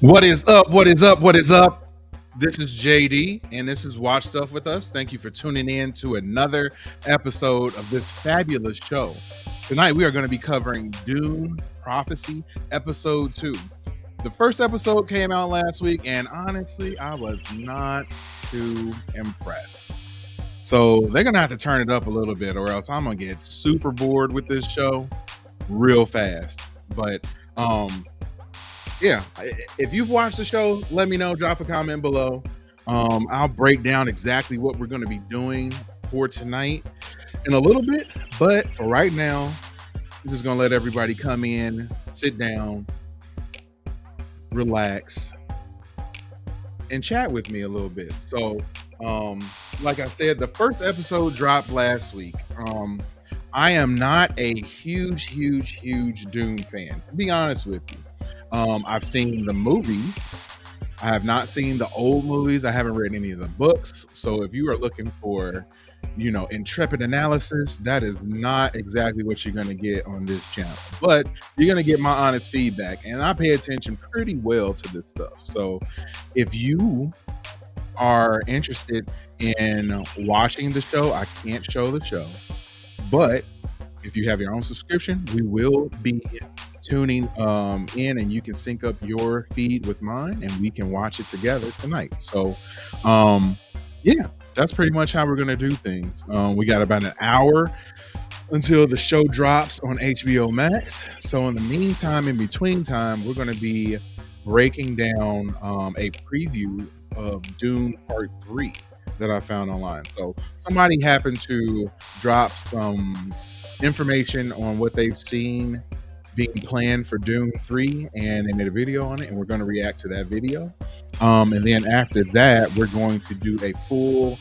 What is up? What is up? What is up? This is JD, and this is Watch Stuff with Us. Thank you for tuning in to another episode of this fabulous show. Tonight, we are going to be covering Dune Prophecy, Episode 2. The first episode came out last week, and honestly, I was not too impressed. So they're going to have to turn it up a little bit, or else I'm going to get super bored with this show real fast. But, yeah, if you've watched the show, let me know. Drop a comment below. I'll break down exactly what we're going to be doing for tonight in a little bit. But for right now, I'm just going to let everybody come in, sit down, relax, and chat with me a little bit. So, like I said, the first episode dropped last week. I am not a huge Dune fan, to be honest with you. I've seen the movie. I have not seen the old movies. I haven't read any of the books. So if you are looking for, intrepid analysis, that is not exactly what you're going to get on this channel. But you're going to get my honest feedback. And I pay attention pretty well to this stuff. So if you are interested in watching the show, I can't show the show. But if you have your own subscription, we will be tuning in, and you can sync up your feed with mine, and we can watch it together tonight. So, yeah, that's pretty much how we're gonna do things. We got about an hour until the show drops on HBO Max. So, in the meantime, in between time, we're gonna be breaking down a preview of Dune Part 3 that I found online. So, somebody happened to drop some information on what they've seen being planned for Dune 3, and they made a video on it, and we're going to react to that video. And then after that, we're going to do a full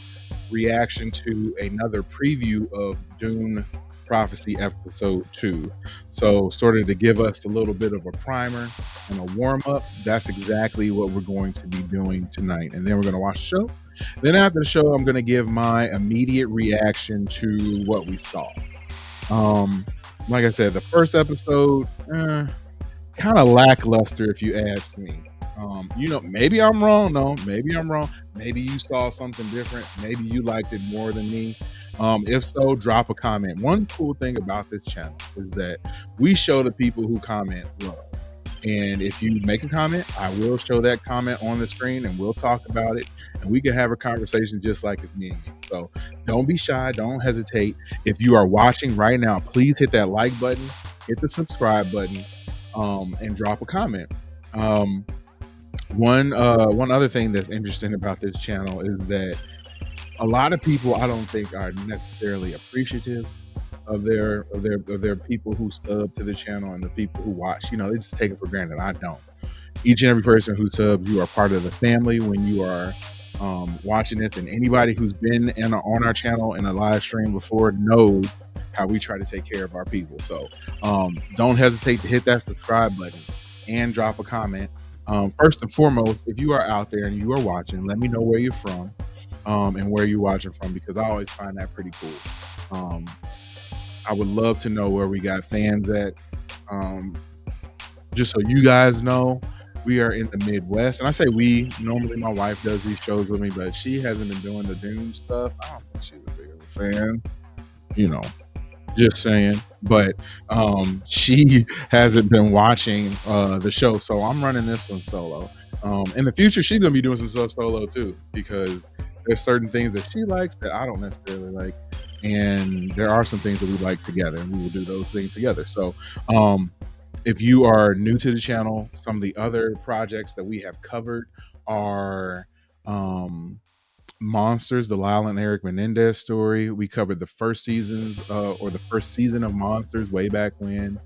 reaction to another preview of Dune Prophecy Episode 2. So sort of to give us a little bit of a primer and a warm-up, that's exactly what we're going to be doing tonight. And then we're going to watch the show. Then after the show, I'm going to give my immediate reaction to what we saw. Like I said, the first episode, kind of lackluster if you ask me. Maybe I'm wrong. No, maybe I'm wrong. Maybe you saw something different. Maybe you liked it more than me. If so, drop a comment. One cool thing about this channel is that we show the people who comment love. And if you make a comment, I will show that comment on the screen, and we'll talk about it, and we can have a conversation just like it's me and you. So don't be shy. Don't hesitate. If you are watching right now, please hit that like button, hit the subscribe button, and drop a comment. One other thing that's interesting about this channel is that a lot of people, I don't think, are necessarily appreciative of their people who sub to the channel and the people who watch. They just take it for granted. I don't. Each and every person who subs, you are part of the family when you are watching this, and anybody who's been on our channel in a live stream before knows how we try to take care of our people. So don't hesitate to hit that subscribe button and drop a comment. First and foremost, if you are out there and you are watching, let me know where you're from and where you're watching from, because I always find that pretty cool. I would love to know where we got fans at. Just so you guys know, we are in the Midwest. And I say we, normally my wife does these shows with me, but she hasn't been doing the Dune stuff. I don't think she's a big of a fan. Just saying. But she hasn't been watching the show. So I'm running this one solo. In the future, she's going to be doing some stuff solo too, because there's certain things that she likes that I don't necessarily like. And there are some things that we like together, and we will do those things together. So if you are new to the channel, some of the other projects that we have covered are Monsters, the Lyle and Eric Menendez story. We covered the first season of Monsters way back when.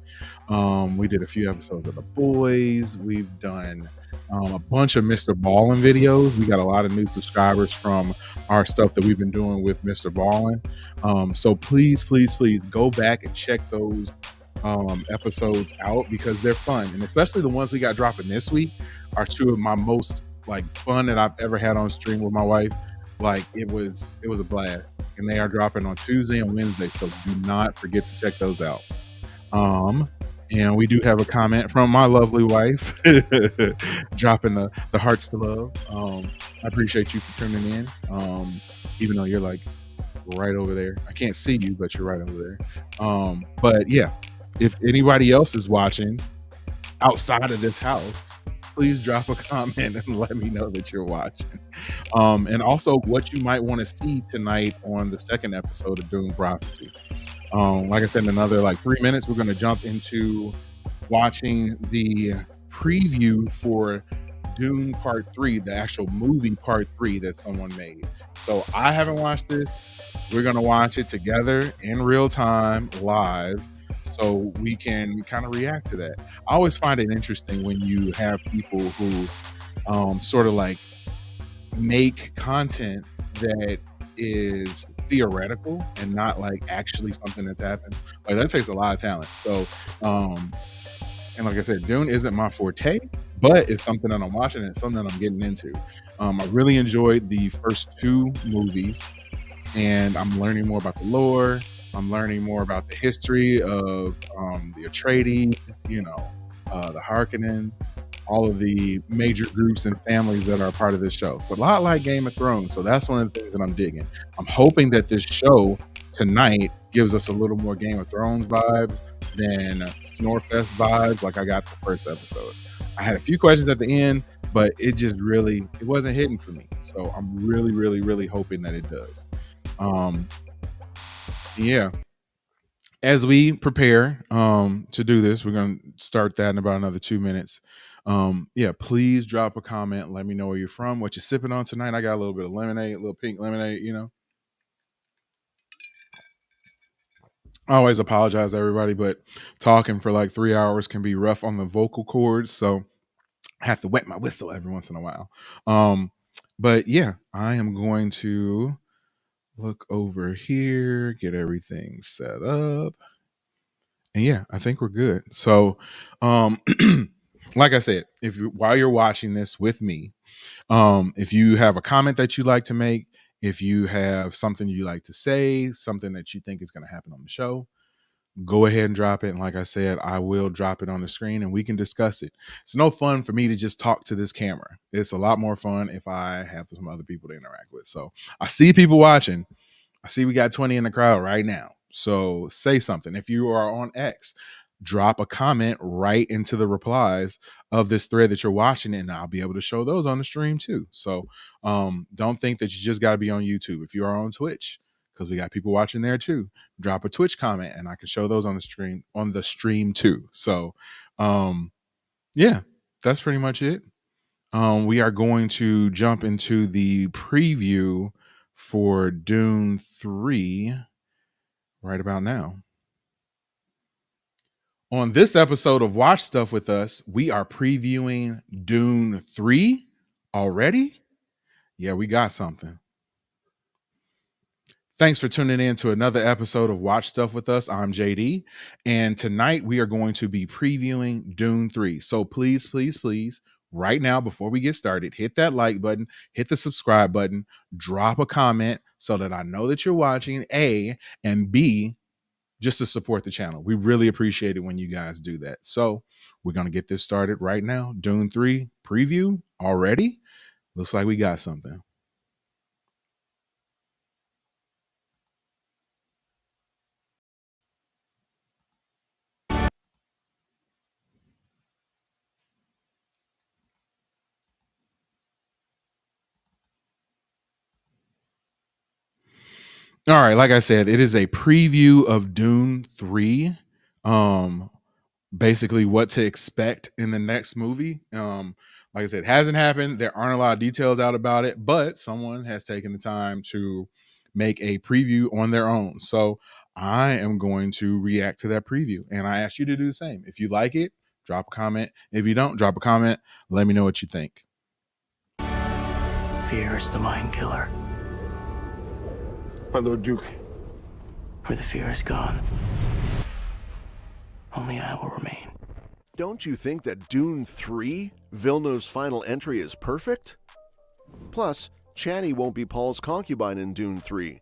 We did a few episodes of The Boys. We've done a bunch of Mr. Ballin videos. We got a lot of new subscribers from our stuff that we've been doing with Mr. Ballin. So please go back and check those episodes out, because they're fun, and especially the ones we got dropping this week are two of my most fun that I've ever had on stream with my wife. It was a blast, and they are dropping on Tuesday and Wednesday, so do not forget to check those out. And we do have a comment from my lovely wife, dropping the hearts to love. I appreciate you for tuning in. Even though you're like right over there, I can't see you, but you're right over there. But yeah, if anybody else is watching outside of this house, please drop a comment and let me know that you're watching. And also what you might want to see tonight on the second episode of Dune Prophecy. Like I said, in another like 3 minutes, we're going to jump into watching the preview for Dune Part 3, the actual movie Part 3 that someone made. So I haven't watched this. We're going to watch it together in real time, live, so we can kind of react to that. I always find it interesting when you have people who sort of like make content that is theoretical and not like actually something that's happened. Like that takes a lot of talent. So and like I said, Dune isn't my forte, but it's something that I'm watching and it's something that I'm getting into. I really enjoyed the first two movies, and I'm learning more about the lore. I'm learning more about the history of the Atreides, the Harkonnen, all of the major groups and families that are part of this show. It's a lot like Game of Thrones, so that's one of the things that I'm digging. I'm hoping that this show tonight gives us a little more Game of Thrones vibes than Snorefest vibes like I got the first episode. I had a few questions at the end, but it wasn't hitting for me. So I'm really, really, really hoping that it does. Yeah. As we prepare to do this, we're going to start that in about another 2 minutes. Yeah, please drop a comment. Let me know where you're from, what you're sipping on tonight. I got a little bit of lemonade, a little pink lemonade, I always apologize, everybody, but talking for like 3 hours can be rough on the vocal cords. So I have to wet my whistle every once in a while. But yeah, I am going to look over here, get everything set up. And yeah, I think we're good. So, like I said, while you're watching this with me, if you have a comment that you'd like to make, if you have something you like to say, something that you think is going to happen on the show, go ahead and drop it. And like I said, I will drop it on the screen and we can discuss it. It's no fun for me to just talk to this camera. It's a lot more fun if I have some other people to interact with. So I see people watching. I see we got 20 in the crowd right now. So say something. If you are on X, drop a comment right into the replies of this thread that you're watching, and I'll be able to show those on the stream too. So don't think that you just got to be on YouTube. If you are on Twitch, because we got people watching there too, drop a Twitch comment and I can show those on the stream too. So yeah, that's pretty much it. We are going to jump into the preview for Dune 3 right about now. On this episode of Watch Stuff with Us, we are previewing Dune 3 already. Yeah, we got something. Thanks for tuning in to another episode of Watch Stuff with Us. I'm JD, and tonight we are going to be previewing Dune 3. So please, please, please, right now, before we get started, hit that like button, hit the subscribe button, drop a comment so that I know that you're watching, A, and B, just to support the channel. We really appreciate it when you guys do that. So we're going to get this started right now. Dune 3 preview already. Looks like we got something. All right, like I said, it is a preview of Dune 3. Basically what to expect in the next movie. Like I said, it hasn't happened. There aren't a lot of details out about it, but someone has taken the time to make a preview on their own. So I am going to react to that preview, and I ask you to do the same. If you like it, drop a comment. If you don't, drop a comment. Let me know what you think. Fear is the mind killer. My Lord Duke. Where the fear is gone, only I will remain. Don't you think that Dune 3, Villeneuve's final entry, is perfect? Plus, Chani won't be Paul's concubine in Dune 3.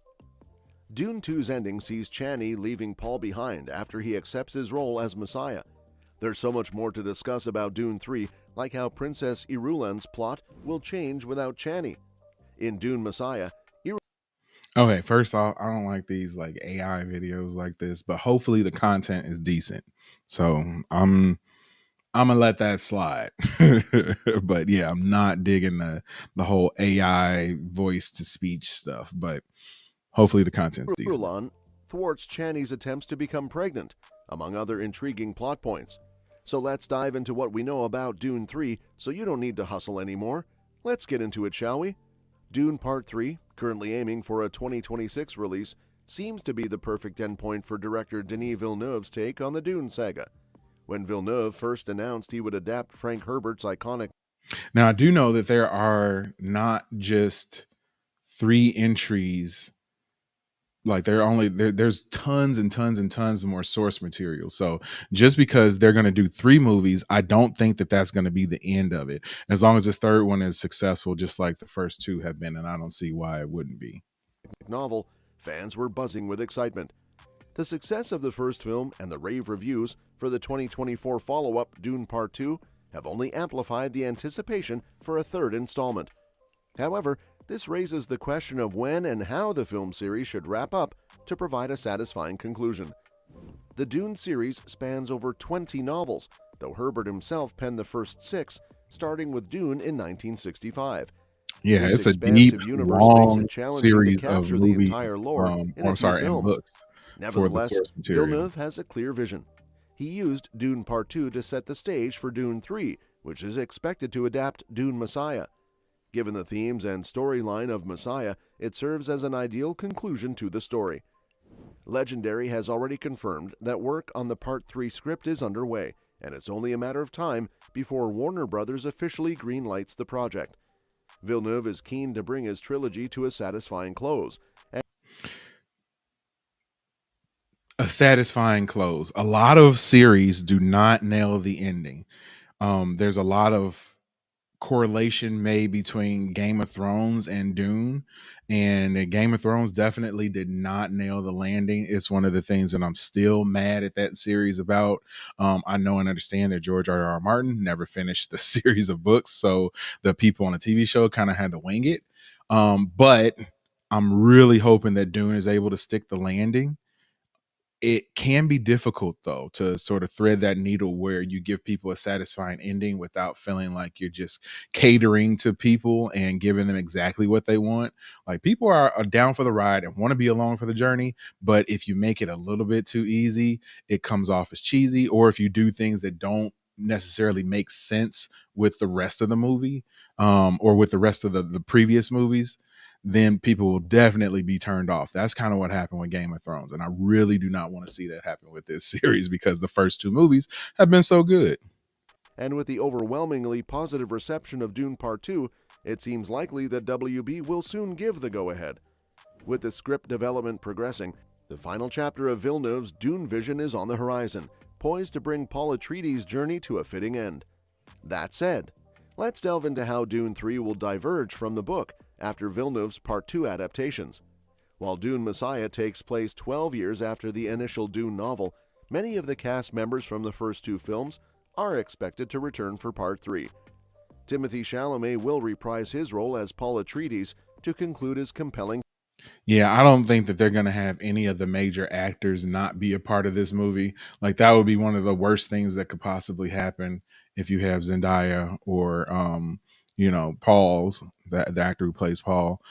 Dune 2's ending sees Chani leaving Paul behind after he accepts his role as Messiah. There's so much more to discuss about Dune 3, like how Princess Irulan's plot will change without Chani. In Dune Messiah, Okay, first off, I don't like these like AI videos like this, but hopefully the content is decent. So I'm gonna let that slide. But yeah, I'm not digging the whole AI voice to speech stuff, but hopefully the content's decent. Irulan thwarts Chani's attempts to become pregnant, among other intriguing plot points. So let's dive into what we know about Dune 3 so you don't need to hustle anymore. Let's get into it, shall we? Dune Part 3, currently aiming for a 2026 release, seems to be the perfect endpoint for director Denis Villeneuve's take on the Dune saga. When Villeneuve first announced he would adapt Frank Herbert's iconic Now I do know that there are not just three entries, like there's tons and tons and tons of more source material. So just because they're going to do three movies, I don't think that that's going to be the end of it, as long as this third one is successful just like the first two have been, and I don't see why it wouldn't be. novel, fans were buzzing with excitement. The success of the first film and the rave reviews for the 2024 follow-up Dune Part 2 have only amplified the anticipation for a third installment. However, this raises the question of when and how the film series should wrap up to provide a satisfying conclusion. The Dune series spans over 20 novels, though Herbert himself penned the first 6, starting with Dune in 1965. Yeah, This it's a deep, expansive universe makes long it challenging to series of capture the movie, entire lore in a or few sorry, and films. books for the Nevertheless, source material. Villeneuve has a clear vision. He used Dune Part 2 to set the stage for Dune 3, which is expected to adapt Dune Messiah. Given the themes and storyline of Messiah, it serves as an ideal conclusion to the story. Legendary has already confirmed that work on the Part 3 script is underway, and it's only a matter of time before Warner Brothers officially greenlights the project. Villeneuve is keen to bring his trilogy to a satisfying close. A satisfying close. A lot of series do not nail the ending. There's a lot of correlation made between Game of Thrones and Dune, and Game of Thrones definitely did not nail the landing. It's one of the things that I'm still mad at that series about. I know and understand that George R. Martin never finished the series of books, so the people on the TV show kind of had to wing it. But I'm really hoping that Dune is able to stick the landing. It can be difficult though to sort of thread that needle where you give people a satisfying ending without feeling like you're just catering to people and giving them exactly what they want. Like, people are down for the ride and want to be along for the journey, but if you make it a little bit too easy, it comes off as cheesy. Or if you do things that don't necessarily make sense with the rest of the movie, or with the rest of the previous movies, then people will definitely be turned off. That's kind of what happened with Game of Thrones. And I really do not want to see that happen with this series, because the first two movies have been so good. And with the overwhelmingly positive reception of Dune Part 2, it seems likely that WB will soon give the go-ahead. With the script development progressing, the final chapter of Villeneuve's Dune vision is on the horizon, poised to bring Paul Atreides' journey to a fitting end. That said, let's delve into how Dune 3 will diverge from the book after Villeneuve's Part 2 adaptations. While Dune Messiah takes place 12 years after the initial Dune novel, many of the cast members from the first two films are expected to return for Part 3. Timothée Chalamet will reprise his role as Paul Atreides to conclude his compelling. Yeah, I don't think that they're going to have any of the major actors not be a part of this movie. Like, that would be one of the worst things that could possibly happen if you have Zendaya or, Paul's, the actor who plays Paul,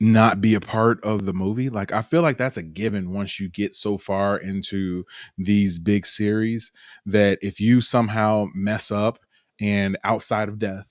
not be a part of the movie. Like, I feel like that's a given once you get so far into these big series, that if you somehow mess up and outside of death,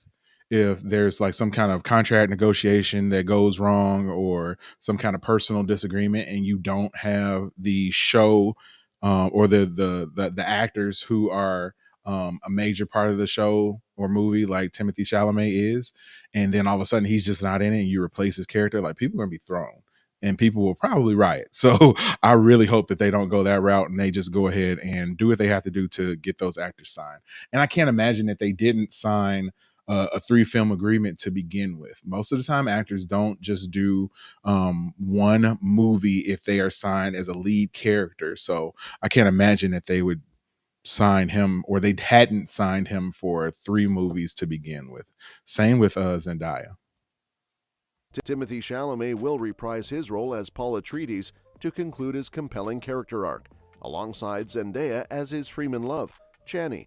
if there's like some kind of contract negotiation that goes wrong, or some kind of personal disagreement, and you don't have the show, or the actors who are, a major part of the show or movie, like Timothy Chalamet is, and then all of a sudden he's just not in it, and you replace his character, like, people are gonna be thrown and people will probably riot. So I really hope that they don't go that route, and they just go ahead and do what they have to do to get those actors signed. And I can't imagine that they didn't sign a 3-film agreement to begin with. Most of the time, actors don't just do one movie if they are signed as a lead character. So I can't imagine that they would sign him, or they hadn't signed him for 3 movies to begin with. Same with Zendaya. Timothy Chalamet will reprise his role as Paul Atreides to conclude his compelling character arc, alongside Zendaya as his Freeman love, Chani.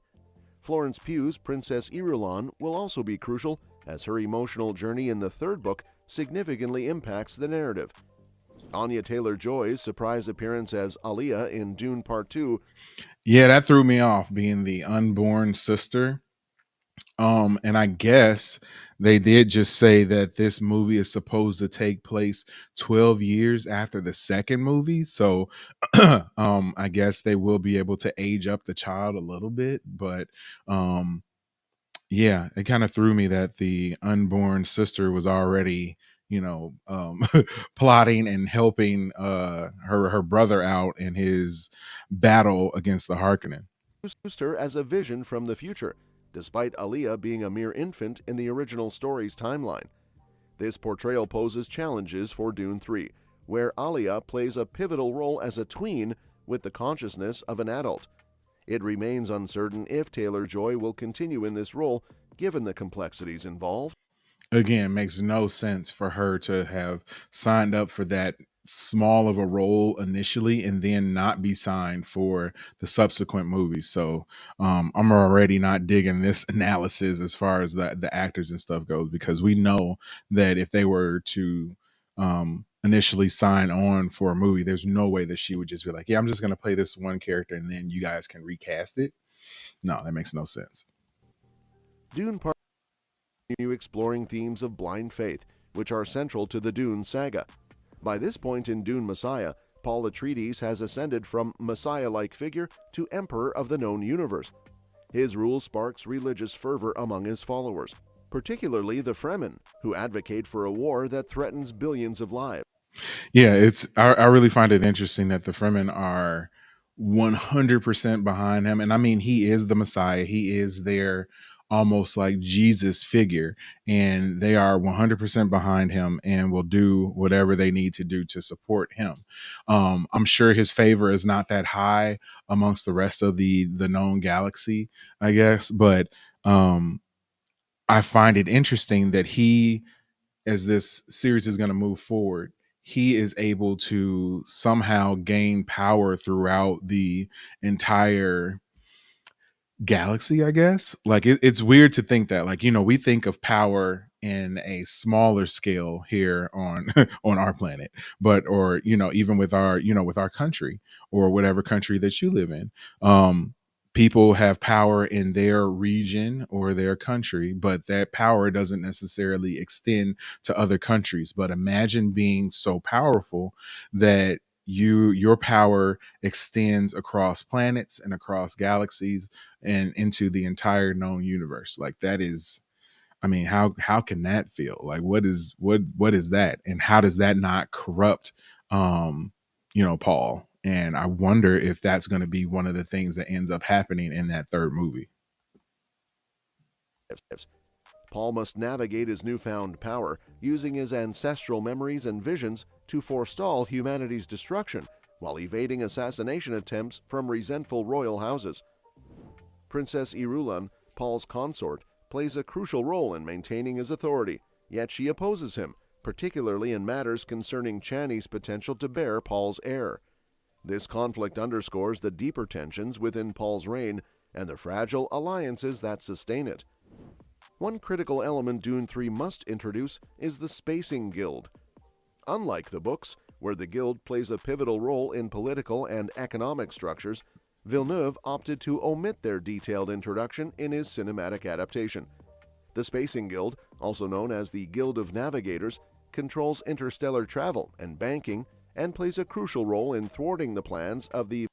Florence Pugh's Princess Irulan will also be crucial, as her emotional journey in the third book significantly impacts the narrative. Anya Taylor-Joy's surprise appearance as Aaliyah in Dune Part 2. Yeah, that threw me off, being the unborn sister. And I guess they did just say that this movie is supposed to take place 12 years after the second movie. So I guess they will be able to age up the child a little bit, but um yeah, it kind of threw me that the unborn sister was already, plotting and helping her brother out in his battle against the Harkonnen. Used her as a vision from the future, despite Aaliyah being a mere infant in the original story's timeline. This portrayal poses challenges for Dune 3, where Aaliyah plays a pivotal role as a tween with the consciousness of an adult. It remains uncertain if Taylor-Joy will continue in this role, given the complexities involved. Again, makes no sense for her to have signed up for that small of a role initially and then not be signed for the subsequent movies. So I'm already not digging this analysis as far as the actors and stuff goes, because we know that if they were to initially sign on for a movie, there's no way that she would just be like, yeah, I'm just going to play this one character and then you guys can recast it. No, that makes no sense. Dune Part continue exploring themes of blind faith, which are central to the Dune saga. By this point in Dune Messiah, Paul Atreides has ascended from Messiah-like figure to Emperor of the known universe. His rule sparks religious fervor among his followers, particularly the Fremen, who advocate for a war that threatens billions of lives. Yeah, I really find it interesting that the Fremen are 100% behind him. And I mean, he is the Messiah. He is their almost like Jesus figure, and they are 100% behind him and will do whatever they need to do to support him. I'm sure his favor is not that high amongst the rest of the known galaxy, I guess, but um, I find it interesting that he, as this series is going to move forward, he is able to somehow gain power throughout the entire galaxy, I guess. Like it's weird to think that, like, we think of power in a smaller scale here on on our planet, but, or even with our, with our country, or whatever country that you live in. People have power in their region or their country, but that power doesn't necessarily extend to other countries. But imagine being so powerful that your power extends across planets and across galaxies and into the entire known universe. Like, that is, I mean, how can that feel? Like, what is that, and how does that not corrupt Paul? And I wonder if that's going to be one of the things that ends up happening in that third movie. Paul must navigate his newfound power, using his ancestral memories and visions to forestall humanity's destruction while evading assassination attempts from resentful royal houses. Princess Irulan, Paul's consort, plays a crucial role in maintaining his authority, yet she opposes him, particularly in matters concerning Chani's potential to bear Paul's heir. This conflict underscores the deeper tensions within Paul's reign and the fragile alliances that sustain it. One critical element Dune 3 must introduce is the Spacing Guild. Unlike the books, where the Guild plays a pivotal role in political and economic structures, Villeneuve opted to omit their detailed introduction in his cinematic adaptation. The Spacing Guild, also known as the Guild of Navigators, controls interstellar travel and banking and plays a crucial role in thwarting the plans of the.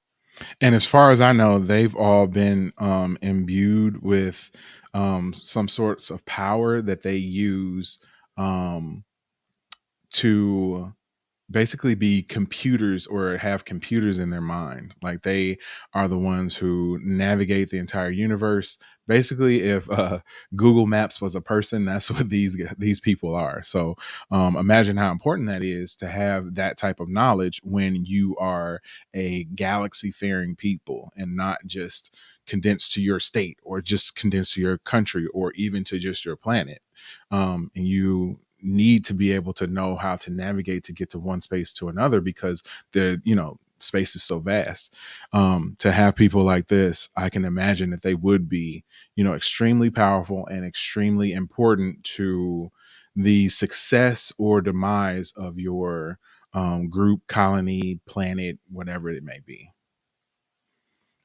And as far as I know, they've all been imbued with some sorts of power that they use to basically be computers or have computers in their mind. Like they are the ones who navigate the entire universe. Basically, if Google Maps was a person, that's what these people are. So imagine how important that is to have that type of knowledge when you are a galaxy faring people and not just condensed to your state or just condensed to your country or even to just your planet. And you need to be able to know how to navigate to get to one space to another because the space is so vast. To have people like this, I can imagine that they would be extremely powerful and extremely important to the success or demise of your group, colony, planet, whatever it may be.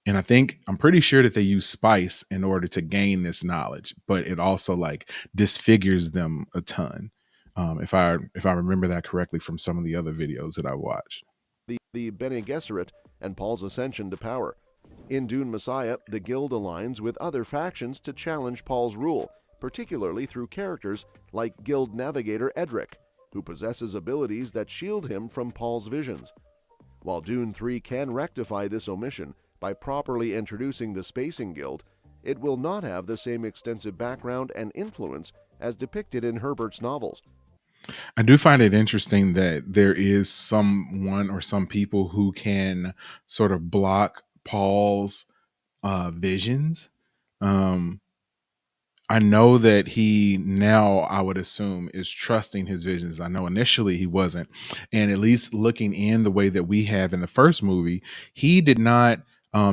And I'm pretty sure that they use spice in order to gain this knowledge, but it also like disfigures them a ton. If I remember that correctly from some of the other videos that I watched. The Bene Gesserit and Paul's ascension to power. In Dune Messiah, the Guild aligns with other factions to challenge Paul's rule, particularly through characters like Guild Navigator Edric, who possesses abilities that shield him from Paul's visions. While Dune 3 can rectify this omission by properly introducing the Spacing Guild, it will not have the same extensive background and influence as depicted in Herbert's novels. I do find it interesting that there is someone or some people who can sort of block Paul's visions. Um, I know that he now, I would assume, is trusting his visions. I know initially he wasn't. And at least looking in the way that we have in the first movie, he did not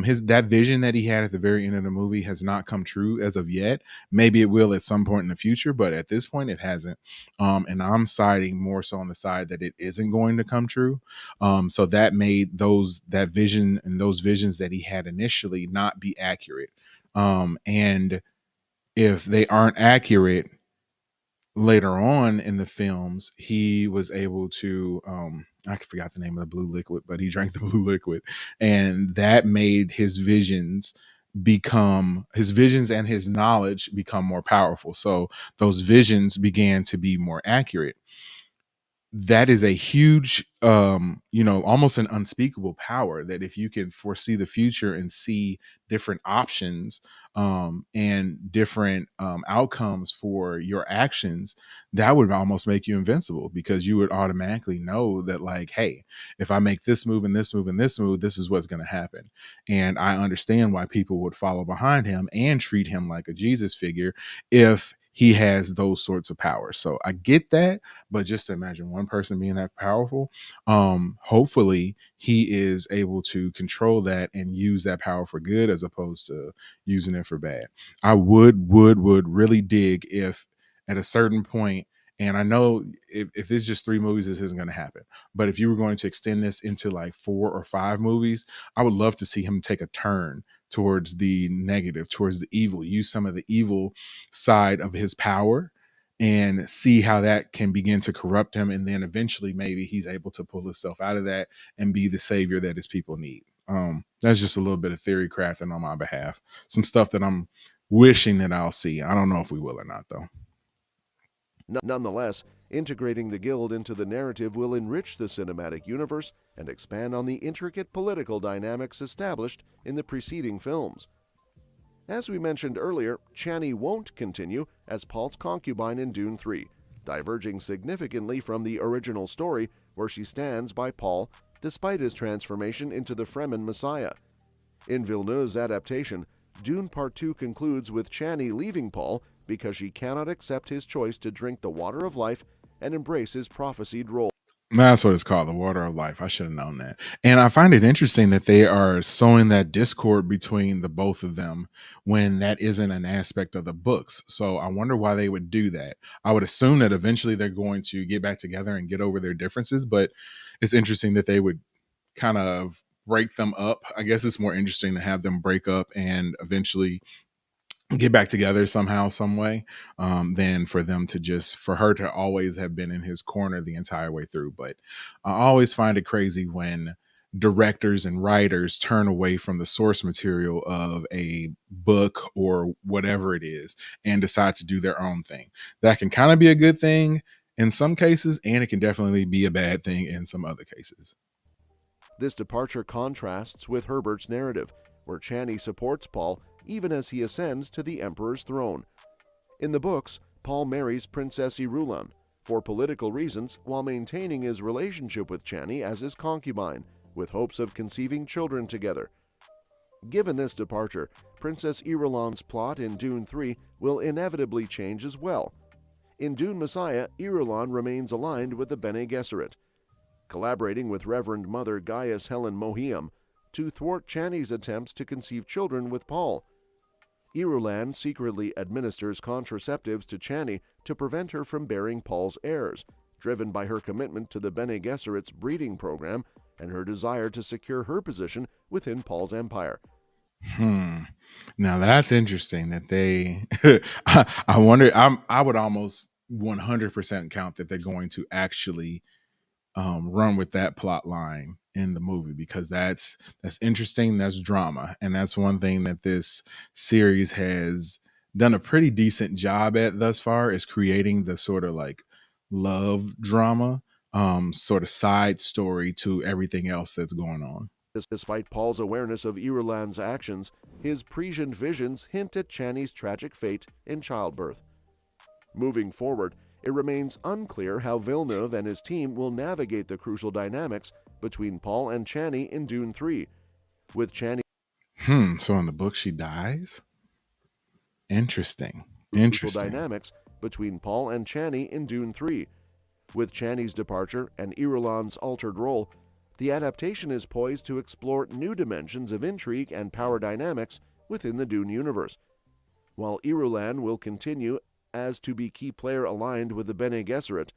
his that vision that he had at the very end of the movie has not come true as of yet. Maybe it will at some point in the future, but at this point it hasn't. And I'm siding more so on the side that it isn't going to come true. So that made that vision and those visions that he had initially not be accurate. And if they aren't accurate later on in the films, he was able to I forgot the name of the blue liquid, but he drank the blue liquid, and that made his visions and his knowledge become more powerful. So those visions began to be more accurate. That is a huge almost an unspeakable power, that if you can foresee the future and see different options and different outcomes for your actions, that would almost make you invincible, because you would automatically know that, like, hey, if I make this move and this move and this move, this is what's going to happen. And I understand why people would follow behind him and treat him like a Jesus figure if he has those sorts of powers. So I get that, but just imagine one person being that powerful. Hopefully he is able to control that and use that power for good as opposed to using it for bad. I would really dig if at a certain point, and I know if it's just 3 movies, this isn't going to happen, but if you were going to extend this into like 4 or 5 movies, I would love to see him take a turn towards the negative, towards the evil, use some of the evil side of his power and see how that can begin to corrupt him. And then eventually maybe he's able to pull himself out of that and be the savior that his people need. That's just a little bit of theory crafting on my behalf. Some stuff that I'm wishing that I'll see. I don't know if we will or not, though. Nonetheless, integrating the Guild into the narrative will enrich the cinematic universe and expand on the intricate political dynamics established in the preceding films. As we mentioned earlier, Chani won't continue as Paul's concubine in Dune 3, diverging significantly from the original story where she stands by Paul despite his transformation into the Fremen Messiah. In Villeneuve's adaptation, Dune Part 2 concludes with Chani leaving Paul because she cannot accept his choice to drink the water of life and embrace his prophesied role. That's what it's called, the water of life. I should have known that. And I find it interesting that they are sowing that discord between the both of them when that isn't an aspect of the books. So I wonder why they would do that. I would assume that eventually they're going to get back together and get over their differences, but it's interesting that they would kind of break them up. I guess it's more interesting to have them break up and eventually get back together somehow, some way, than for her to always have been in his corner the entire way through. But I always find it crazy when directors and writers turn away from the source material of a book or whatever it is and decide to do their own thing. That can kind of be a good thing in some cases, and it can definitely be a bad thing in some other cases. This departure contrasts with Herbert's narrative, where Chani supports Paul even as he ascends to the Emperor's throne. In the books, Paul marries Princess Irulan for political reasons while maintaining his relationship with Chani as his concubine, with hopes of conceiving children together. Given this departure, Princess Irulan's plot in Dune 3 will inevitably change as well. In Dune Messiah, Irulan remains aligned with the Bene Gesserit, collaborating with Reverend Mother Gaius Helen Mohiam to thwart Chani's attempts to conceive children with Paul. Irulan secretly administers contraceptives to Chani to prevent her from bearing Paul's heirs, driven by her commitment to the Bene Gesserit's breeding program and her desire to secure her position within Paul's empire. Now that's interesting that they I wonder, I would almost 100% count that they're going to actually run with that plot line in the movie, because that's interesting, that's drama, and that's one thing that this series has done a pretty decent job at thus far, is creating the sort of like love drama, sort of side story to everything else that's going on. Despite Paul's awareness of Irulan's actions, his prescient visions hint at Chani's tragic fate in childbirth. Moving forward, it remains unclear how Villeneuve and his team will navigate the crucial dynamics between Paul and Chani in Dune 3. With Chani So in the book she dies? Interesting. dynamics between Paul and Chani in Dune 3. With Chani's departure and Irulan's altered role, the adaptation is poised to explore new dimensions of intrigue and power dynamics within the Dune universe. While Irulan will continue as to be key player aligned with the Bene Gesserit,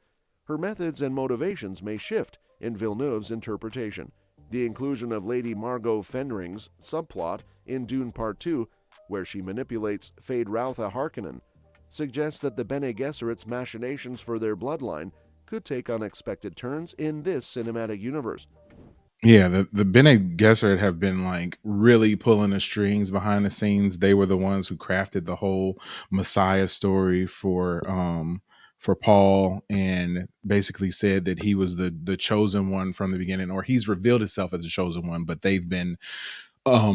her methods and motivations may shift in Villeneuve's interpretation. The inclusion of Lady Margot Fenring's subplot in Dune Part 2, where she manipulates Feyd-Rautha Harkonnen, suggests that the Bene Gesserit's machinations for their bloodline could take unexpected turns in this cinematic universe. Yeah, the Bene Gesserit have been like really pulling the strings behind the scenes. They were the ones who crafted the whole Messiah story for Paul, and basically said that he was the chosen one from the beginning, or he's revealed himself as a chosen one, but they've been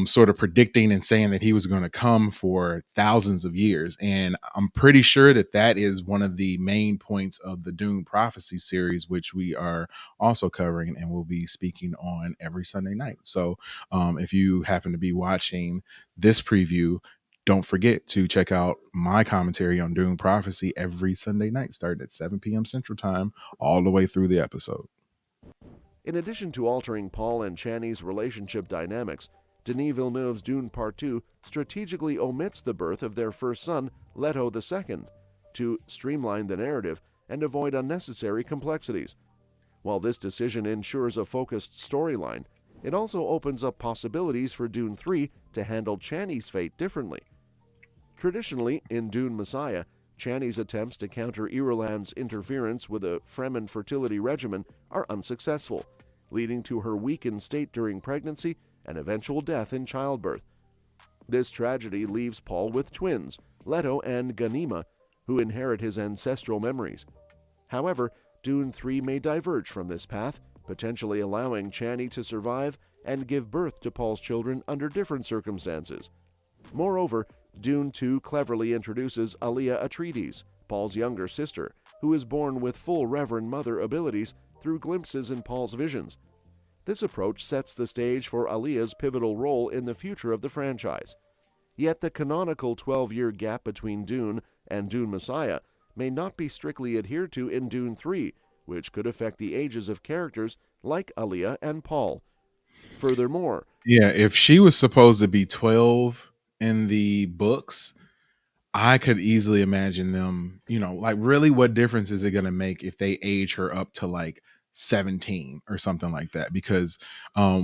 sort of predicting and saying that he was going to come for thousands of years. And I'm pretty sure that that is one of the main points of the Dune Prophecy series, which we are also covering and will be speaking on every Sunday night. So if you happen to be watching this preview, don't forget to check out my commentary on Dune Prophecy every Sunday night, starting at 7 p.m. Central Time, all the way through the episode. In addition to altering Paul and Chani's relationship dynamics, Denis Villeneuve's Dune Part 2 strategically omits the birth of their first son, Leto II, to streamline the narrative and avoid unnecessary complexities. While this decision ensures a focused storyline, it also opens up possibilities for Dune 3 to handle Chani's fate differently. Traditionally, in Dune Messiah, Chani's attempts to counter Irulan's interference with a Fremen fertility regimen are unsuccessful, leading to her weakened state during pregnancy and eventual death in childbirth. This tragedy leaves Paul with twins, Leto and Ganima, who inherit his ancestral memories. However, Dune 3 may diverge from this path, potentially allowing Chani to survive and give birth to Paul's children under different circumstances. Moreover, Dune 2 cleverly introduces Alia Atreides, Paul's younger sister, who is born with full Reverend Mother abilities through glimpses in Paul's visions. This approach sets the stage for Alia's pivotal role in the future of the franchise. Yet the canonical 12-year gap between Dune and Dune Messiah may not be strictly adhered to in Dune 3, which could affect the ages of characters like Alia and Paul. Furthermore, yeah, if she was supposed to be 12 in the books, I could easily imagine them, like, really, what difference is it going to make if they age her up to like 17 or something like that? Because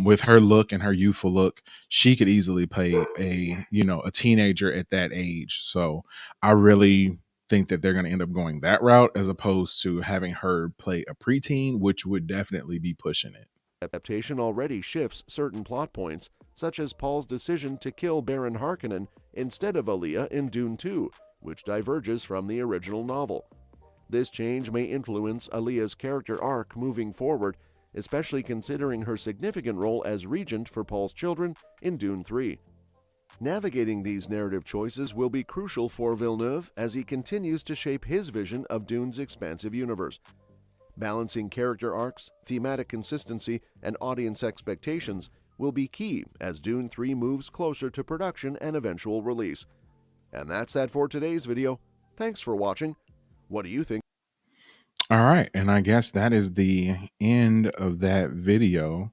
with her look and her youthful look, she could easily play a teenager at that age. So I really think that they're going to end up going that route, as opposed to having her play a preteen, which would definitely be pushing it. adaptation already shifts certain plot points, such as Paul's decision to kill Baron Harkonnen instead of Alia in Dune 2, which diverges from the original novel. This change may influence Aaliyah's character arc moving forward, especially considering her significant role as regent for Paul's children in Dune 3. Navigating these narrative choices will be crucial for Villeneuve as he continues to shape his vision of Dune's expansive universe. Balancing character arcs, thematic consistency, and audience expectations will be key as Dune 3 moves closer to production and eventual release. And that's that for today's video. Thanks for watching. What do you think? All right, and I guess that is the end of that video.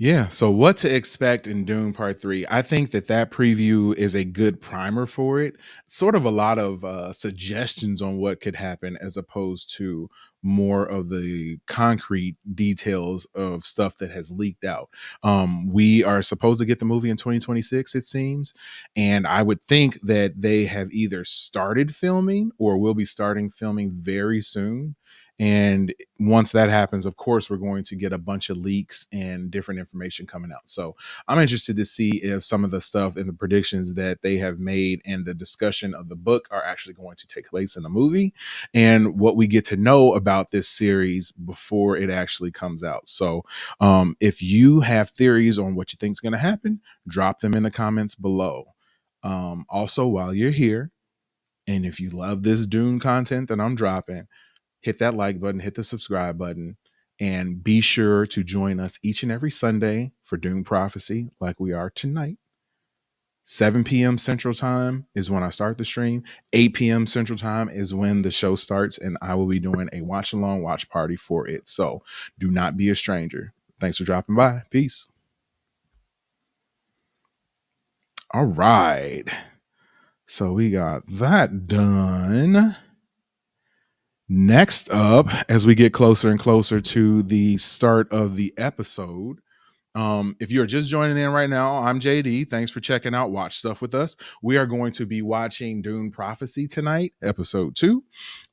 Yeah, so what to expect in Dune Part 3? I think that preview is a good primer for it. Sort of a lot of suggestions on what could happen as opposed to more of the concrete details of stuff that has leaked out. We are supposed to get the movie in 2026, it seems, and I would think that they have either started filming or will be starting filming very soon. And once that happens, of course, we're going to get a bunch of leaks and different information coming out. So I'm interested to see if some of the stuff and the predictions that they have made and the discussion of the book are actually going to take place in the movie and what we get to know about this series before it actually comes out. So if you have theories on what you think is going to happen, drop them in the comments below. Also, while you're here, and if you love this Dune content that I'm dropping, hit that like button, hit the subscribe button, and be sure to join us each and every Sunday for Dune Prophecy, like we are tonight. 7 p.m. Central Time is when I start the stream. 8 p.m. Central Time is when the show starts, and I will be doing a watch along watch party for it. So do not be a stranger. Thanks for dropping by. Peace. All right. So we got that done. Next up, as we get closer and closer to the start of the episode, if you're just joining in right now, I'm JD. Thanks for checking out Watch Stuff with us. We are going to be watching Dune Prophecy tonight, episode 2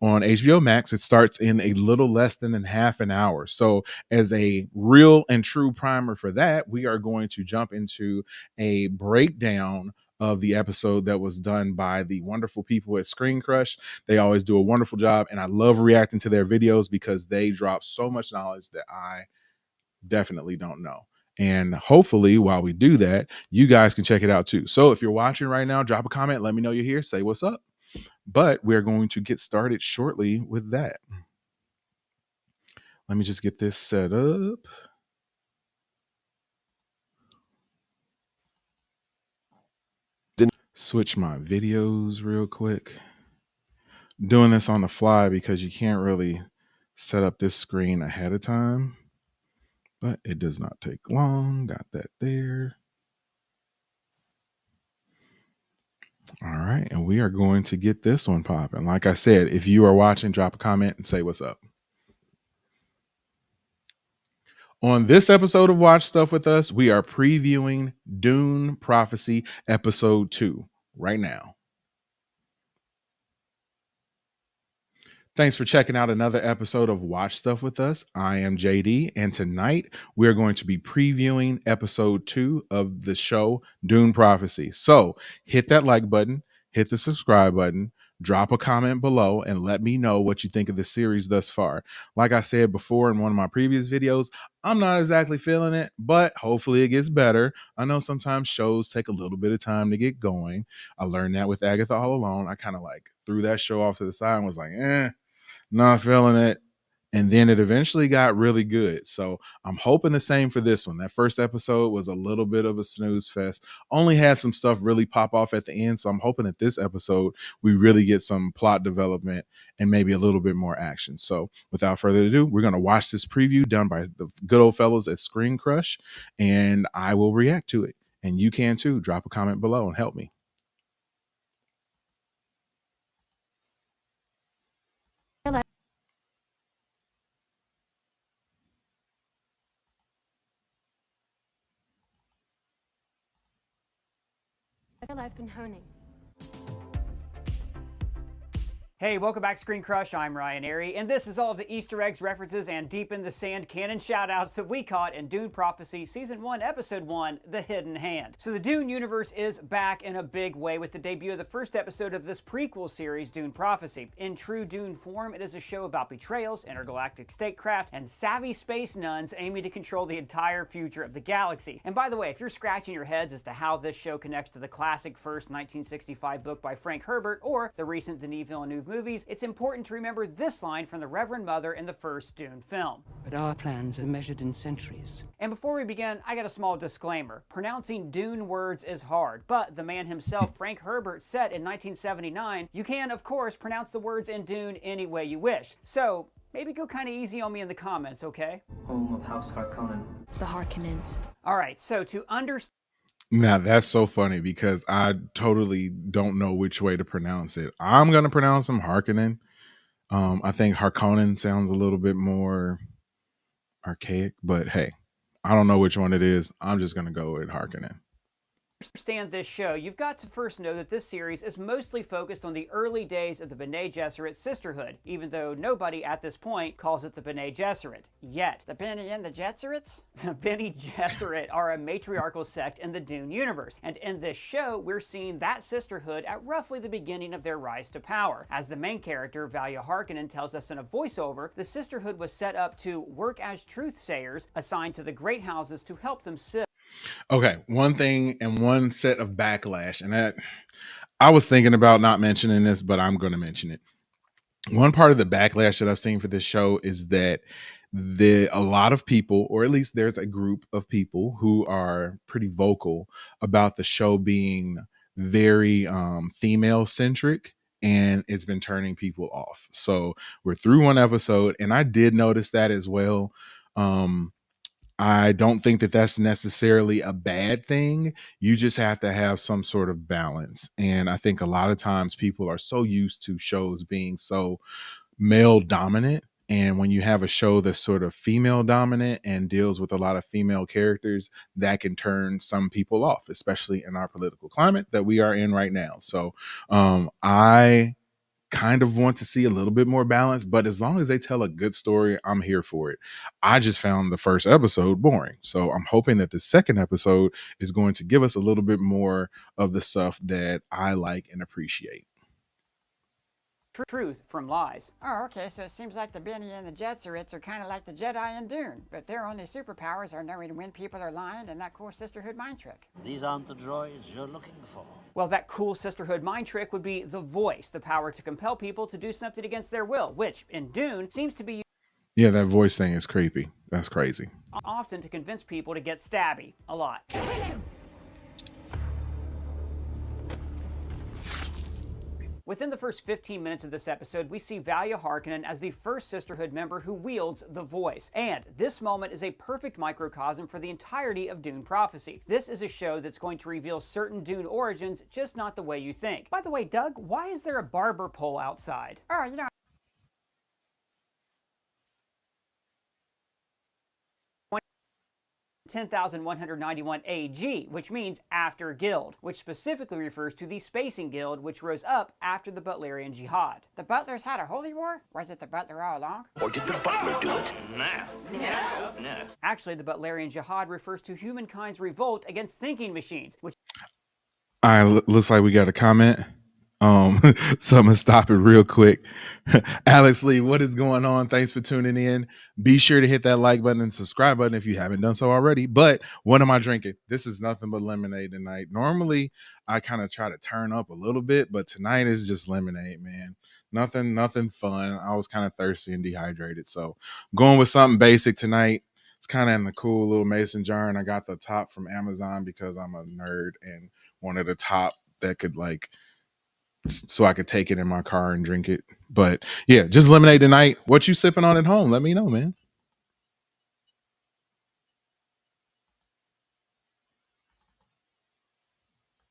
on HBO Max. It starts in a little less than half an hour. So as a real and true primer for that, we are going to jump into a breakdown of the episode that was done by the wonderful people at Screen Crush. They always do a wonderful job, and I love reacting to their videos because they drop so much knowledge that I definitely don't know. And hopefully, while we do that, you guys can check it out too. So if you're watching right now, drop a comment, let me know you're here, say what's up. But we're going to get started shortly with that. Let me just get this set up. Switch my videos real quick. Doing this on the fly because you can't really set up this screen ahead of time, but it does not take long. Got that there. All right, and we are going to get this one popping. Like I said, if you are watching, drop a comment and say what's up. On this episode of Watch Stuff with Us, we are previewing Dune Prophecy Episode 2 right now. Thanks for checking out another episode of Watch Stuff with Us. I am JD, and tonight we're going to be previewing episode 2 of the show Dune Prophecy. So hit that like button, hit the subscribe button, drop a comment below, and let me know what you think of the series thus far. Like I said before in one of my previous videos, I'm not exactly feeling it, but hopefully it gets better. I know sometimes shows take a little bit of time to get going. I learned that with Agatha All Alone. I kind of like threw that show off to the side and was like, not feeling it. And then it eventually got really good. So I'm hoping the same for this one. That first episode was a little bit of a snooze fest. Only had some stuff really pop off at the end. So I'm hoping that this episode, we really get some plot development and maybe a little bit more action. So without further ado, we're going to watch this preview done by the good old fellows at Screen Crush, and I will react to it. And you can too. Drop a comment below and help me. I've been honing. Hey, welcome back, Screen Crush. I'm Ryan Airy, and this is all of the Easter eggs, references, and deep in the sand canon shoutouts that we caught in Dune Prophecy Season 1, Episode 1, The Hidden Hand. So the Dune universe is back in a big way with the debut of the first episode of this prequel series, Dune Prophecy. In true Dune form, it is a show about betrayals, intergalactic statecraft, and savvy space nuns aiming to control the entire future of the galaxy. And by the way, if you're scratching your heads as to how this show connects to the classic first 1965 book by Frank Herbert or the recent Denis Villeneuve movies, it's important to remember this line from the Reverend Mother in the first Dune film. But our plans are measured in centuries. And before we begin, I got a small disclaimer. Pronouncing Dune words is hard, but the man himself, Frank Herbert, said in 1979, you can, of course, pronounce the words in Dune any way you wish. So, maybe go kind of easy on me in the comments, okay? Home of House Harkonnen. The Harkonnens. Alright, so to understand Now that's so funny because I totally don't know which way to pronounce it. I'm gonna pronounce them Harkonnen. I think Harkonnen sounds a little bit more archaic, but hey, I don't know which one it is. I'm just gonna go with Harkonnen. this show, you've got to first know that this series is mostly focused on the early days of the Bene Gesserit sisterhood, even though nobody at this point calls it the Bene Gesserit yet. The Bene and the Gesserits? The Bene Gesserit are a matriarchal sect in the Dune universe, and in this show, we're seeing that sisterhood at roughly the beginning of their rise to power. As the main character, Valia Harkonnen, tells us in a voiceover, the sisterhood was set up to work as truth-sayers assigned to the great houses to help them sift. Okay, one thing and one set of backlash, and that I was thinking about not mentioning this, but I'm going to mention it. One part of the backlash that I've seen for this show is that a lot of people, or at least there's a group of people who are pretty vocal about the show being very female centric, and it's been turning people off. So we're through one episode, and I did notice that as well. I don't think that that's necessarily a bad thing. You just have to have some sort of balance. And I think a lot of times people are so used to shows being so male dominant. And when you have a show that's sort of female dominant and deals with a lot of female characters, that can turn some people off, especially in our political climate that we are in right now. So I kind of want to see a little bit more balance, but as long as they tell a good story, I'm here for it. I just found the first episode boring. So I'm hoping that the second episode is going to give us a little bit more of the stuff that I like and appreciate. Truth from lies. Oh, okay, so it seems like the Bene and the Jetserits are kind of like the Jedi in Dune, but their only superpowers are knowing when people are lying and that cool sisterhood mind trick. These aren't the droids you're looking for. Well, that cool sisterhood mind trick would be the voice, the power to compel people to do something against their will, which, in Dune, seems to be Yeah, that voice thing is creepy. That's crazy. often to convince people to get stabby. A lot. Within the first 15 minutes of this episode, we see Valia Harkonnen as the first Sisterhood member who wields the voice. And this moment is a perfect microcosm for the entirety of Dune Prophecy. This is a show that's going to reveal certain Dune origins, just not the way you think. By the way, Doug, why is there a barber pole outside? Oh, you know, 10,191 AG, which means after Guild, which specifically refers to the Spacing Guild, which rose up after the Butlerian Jihad. the Butlers had a holy war? Was it the Butler all along? Or did the butler do it? No. Actually, the Butlerian Jihad refers to humankind's revolt against thinking machines, which All right, looks like we got a comment. So I'm gonna stop it real quick. Alex Lee, what is going on? Thanks for tuning in. Be sure to hit that like button and subscribe button if you haven't done so already. But what am I drinking? This is nothing but lemonade tonight. Normally I kind of try to turn up a little bit, but tonight is just lemonade, man. Nothing fun. I was kind of thirsty and dehydrated, so I'm going with something basic tonight. It's kind of in the cool little mason jar, and I got the top from Amazon because I'm a nerd and wanted a top that could so I could take it in my car and drink it. But yeah, just lemonade tonight. What you sipping on at home? Let me know, man.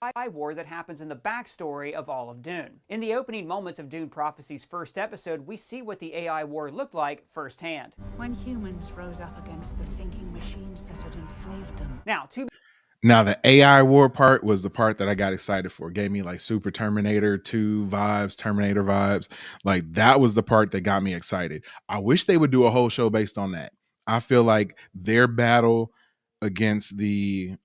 AI war that happens in the backstory of all of Dune. In the opening moments of Dune Prophecy's first episode, we see what the AI war looked like firsthand. When humans rose up against the thinking machines that had enslaved them. Now, Now the AI war part was the part that I got excited for. Gave me like Super Terminator 2 vibes, Terminator vibes. Like that was the part that got me excited. I wish they would do a whole show based on that. I feel like their battle against the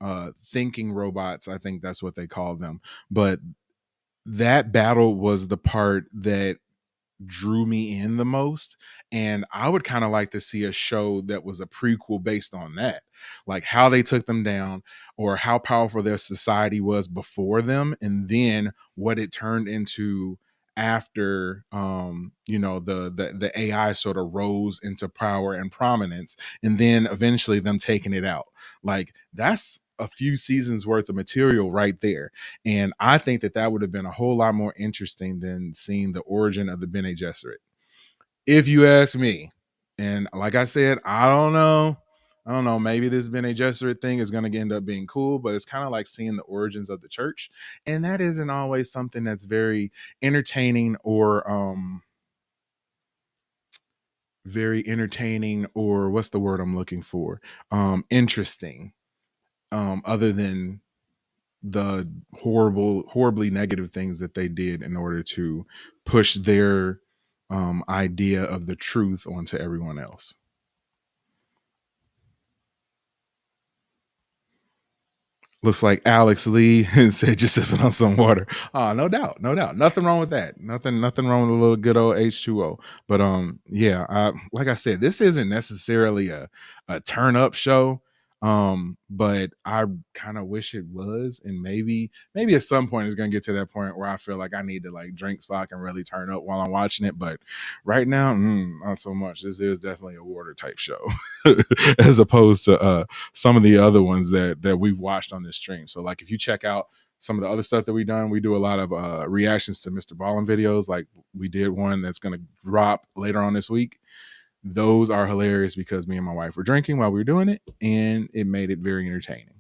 thinking robots, I think that's what they call them. But that battle was the part that drew me in the most, and I would kind of like to see a show that was a prequel based on that, like how they took them down or how powerful their society was before them, and then what it turned into after the AI sort of rose into power and prominence, and then eventually them taking it out. Like that's a few seasons worth of material right there. And I think that that would have been a whole lot more interesting than seeing the origin of the Bene Gesserit, if you ask me. And like I said, I don't know. I don't know. Maybe this Bene Gesserit thing is going to end up being cool, but it's kind of like seeing the origins of the church. And that isn't always something that's very entertaining or what's the word I'm looking for? Interesting. Other than the horribly negative things that they did in order to push their idea of the truth onto everyone else. Looks like Alex Lee said just sipping on some water. No doubt, no doubt. Nothing wrong with that. Nothing wrong with a little good old H2O. But yeah, like I said, this isn't necessarily a turn up show. But I kind of wish it was, and maybe at some point it's gonna get to that point where I feel like I need to like drink so I can really turn up while I'm watching it. But right now, not so much. This is definitely a water type show, as opposed to some of the other ones that we've watched on this stream. So like if you check out some of the other stuff that we've done, we do a lot of reactions to Mr. Ballin videos. Like we did one that's going to drop later on this week. Those are hilarious because me and my wife were drinking while we were doing it, and it made it very entertaining.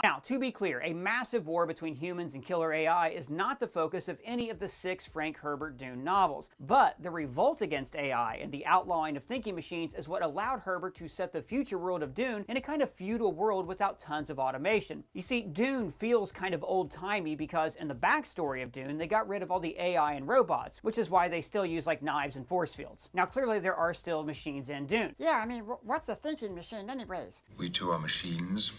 Now, to be clear, a massive war between humans and killer AI is not the focus of any of the 6 Frank Herbert Dune novels, but the revolt against AI and the outlawing of thinking machines is what allowed Herbert to set the future world of Dune in a kind of feudal world without tons of automation. You see, Dune feels kind of old-timey because in the backstory of Dune, they got rid of all the AI and robots, which is why they still use like knives and force fields. Now, clearly there are still machines in Dune. Yeah, I mean, what's a thinking machine anyways? We too are machines.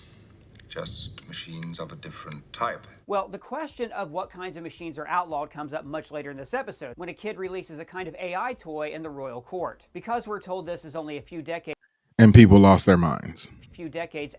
Just machines of a different type. Well, the question of what kinds of machines are outlawed comes up much later in this episode, when a kid releases a kind of AI toy in the royal court. Because we're told this is only a few decades And people lost their minds.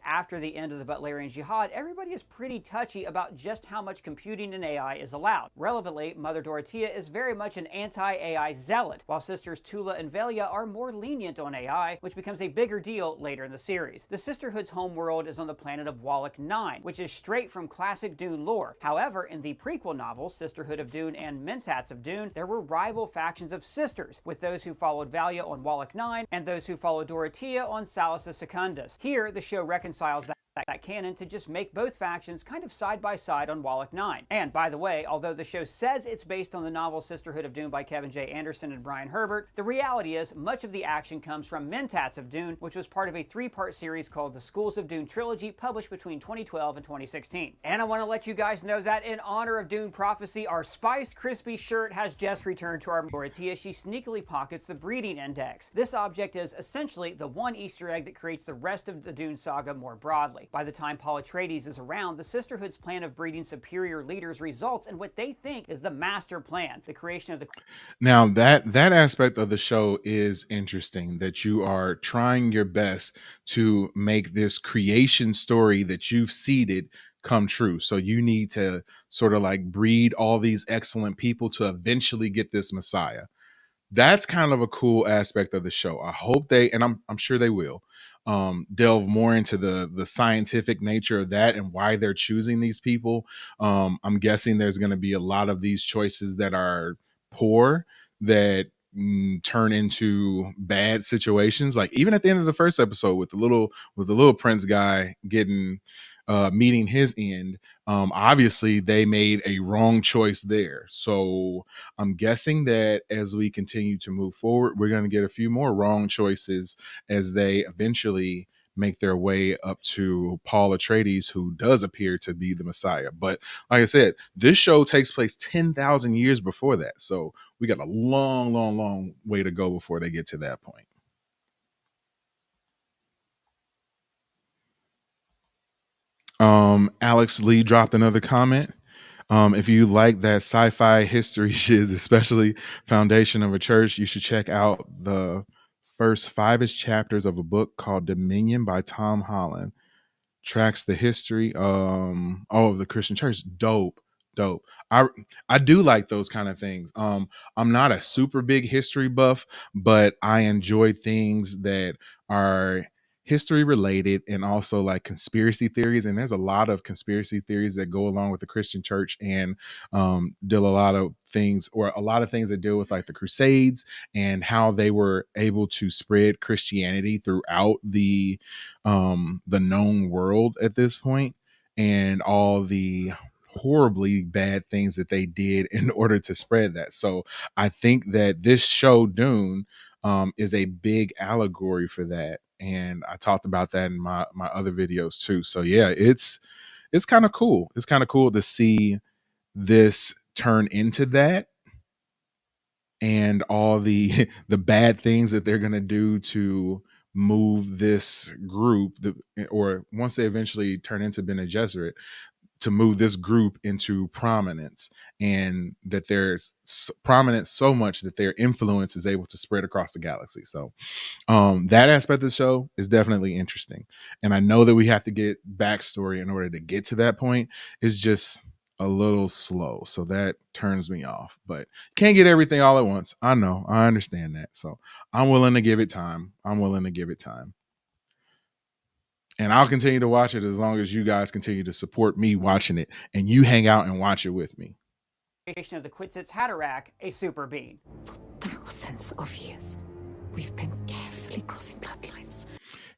After the end of the Butlerian Jihad, everybody is pretty touchy about just how much computing and AI is allowed. Relevantly, Mother Dorothea is very much an anti-AI zealot, while sisters Tula and Velia are more lenient on AI, which becomes a bigger deal later in the series. The Sisterhood's homeworld is on the planet of Wallach 9, which is straight from classic Dune lore. However, in the prequel novels, Sisterhood of Dune and Mentats of Dune, there were rival factions of sisters, with those who followed Valia on Wallach 9 and those who followed Dorothea on Salus Secundus. Here, the show reconciles that canon to just make both factions kind of side by side on Wallach 9. And by the way, although the show says it's based on the novel Sisterhood of Dune by Kevin J. Anderson and Brian Herbert, the reality is much of the action comes from Mentats of Dune, which was part of a 3-part series called the Schools of Dune trilogy, published between 2012 and 2016. And I want to let you guys know that in honor of Dune Prophecy, our Spice Crispy shirt has just returned to our Dorothea. She sneakily pockets the breeding index. This object is essentially the one Easter egg that creates the rest of the Dune saga more broadly. By the time Paul Atreides is around, the Sisterhood's plan of breeding superior leaders results in what they think is the master plan, the creation of the... Now that aspect of the show is interesting, that you are trying your best to make this creation story that you've seeded come true. So you need to sort of like breed all these excellent people to eventually get this Messiah. That's kind of a cool aspect of the show. I hope they, and I'm sure they will, delve more into the scientific nature of that and why they're choosing these people. I'm guessing there's going to be a lot of these choices that are poor, that turn into bad situations. Like even at the end of the first episode with the little prince guy getting meeting his end, obviously they made a wrong choice there. So I'm guessing that as we continue to move forward, we're going to get a few more wrong choices as they eventually make their way up to Paul Atreides, who does appear to be the Messiah. But like I said, this show takes place 10,000 years before that. So we got a long, long, long way to go before they get to that point. Alex Lee dropped another comment. If you like that sci-fi history shiz, especially Foundation of a Church, you should check out the first 5-ish chapters of a book called Dominion by Tom Holland. Tracks the history of the Christian church. Dope. I do like those kind of things. I'm not a super big history buff, but I enjoy things that are history related and also like conspiracy theories. And there's a lot of conspiracy theories that go along with the Christian church and deal a lot of things, or a lot of things that deal with like the Crusades and how they were able to spread Christianity throughout the known world at this point, and all the horribly bad things that they did in order to spread that. So I think that this show Dune is a big allegory for that, and I talked about that in my other videos too. So yeah, it's kind of cool. It's kind of cool to see this turn into that, and all the the bad things that they're going to do to move this group, or once they eventually turn into Bene Gesserit, to move this group into prominence, and that there's prominence so much that their influence is able to spread across the galaxy. So that aspect of the show is definitely interesting, and I know that we have to get backstory in order to get to that point. It's just a little slow, so that turns me off. But can't get everything all at once. I know, I understand that. So I'm willing to give it time. And I'll continue to watch it as long as you guys continue to support me watching it and you hang out and watch it with me. Of the Quitsits Hatterack, a super being. For thousands of years, we've been carefully crossing bloodlines.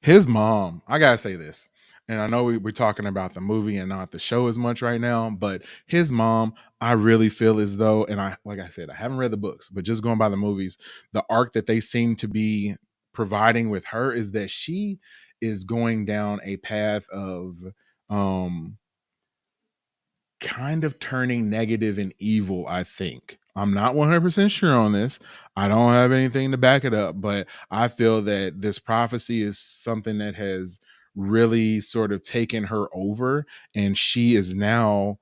His mom, I gotta say this, and I know we're talking about the movie and not the show as much right now, but his mom, I really feel as though, and like I said, I haven't read the books, but just going by the movies, the arc that they seem to be providing with her is that she is going down a path of kind of turning negative and evil. I think, I'm not 100% sure on this. I don't have anything to back it up, but I feel that this prophecy is something that has really sort of taken her over, and she is now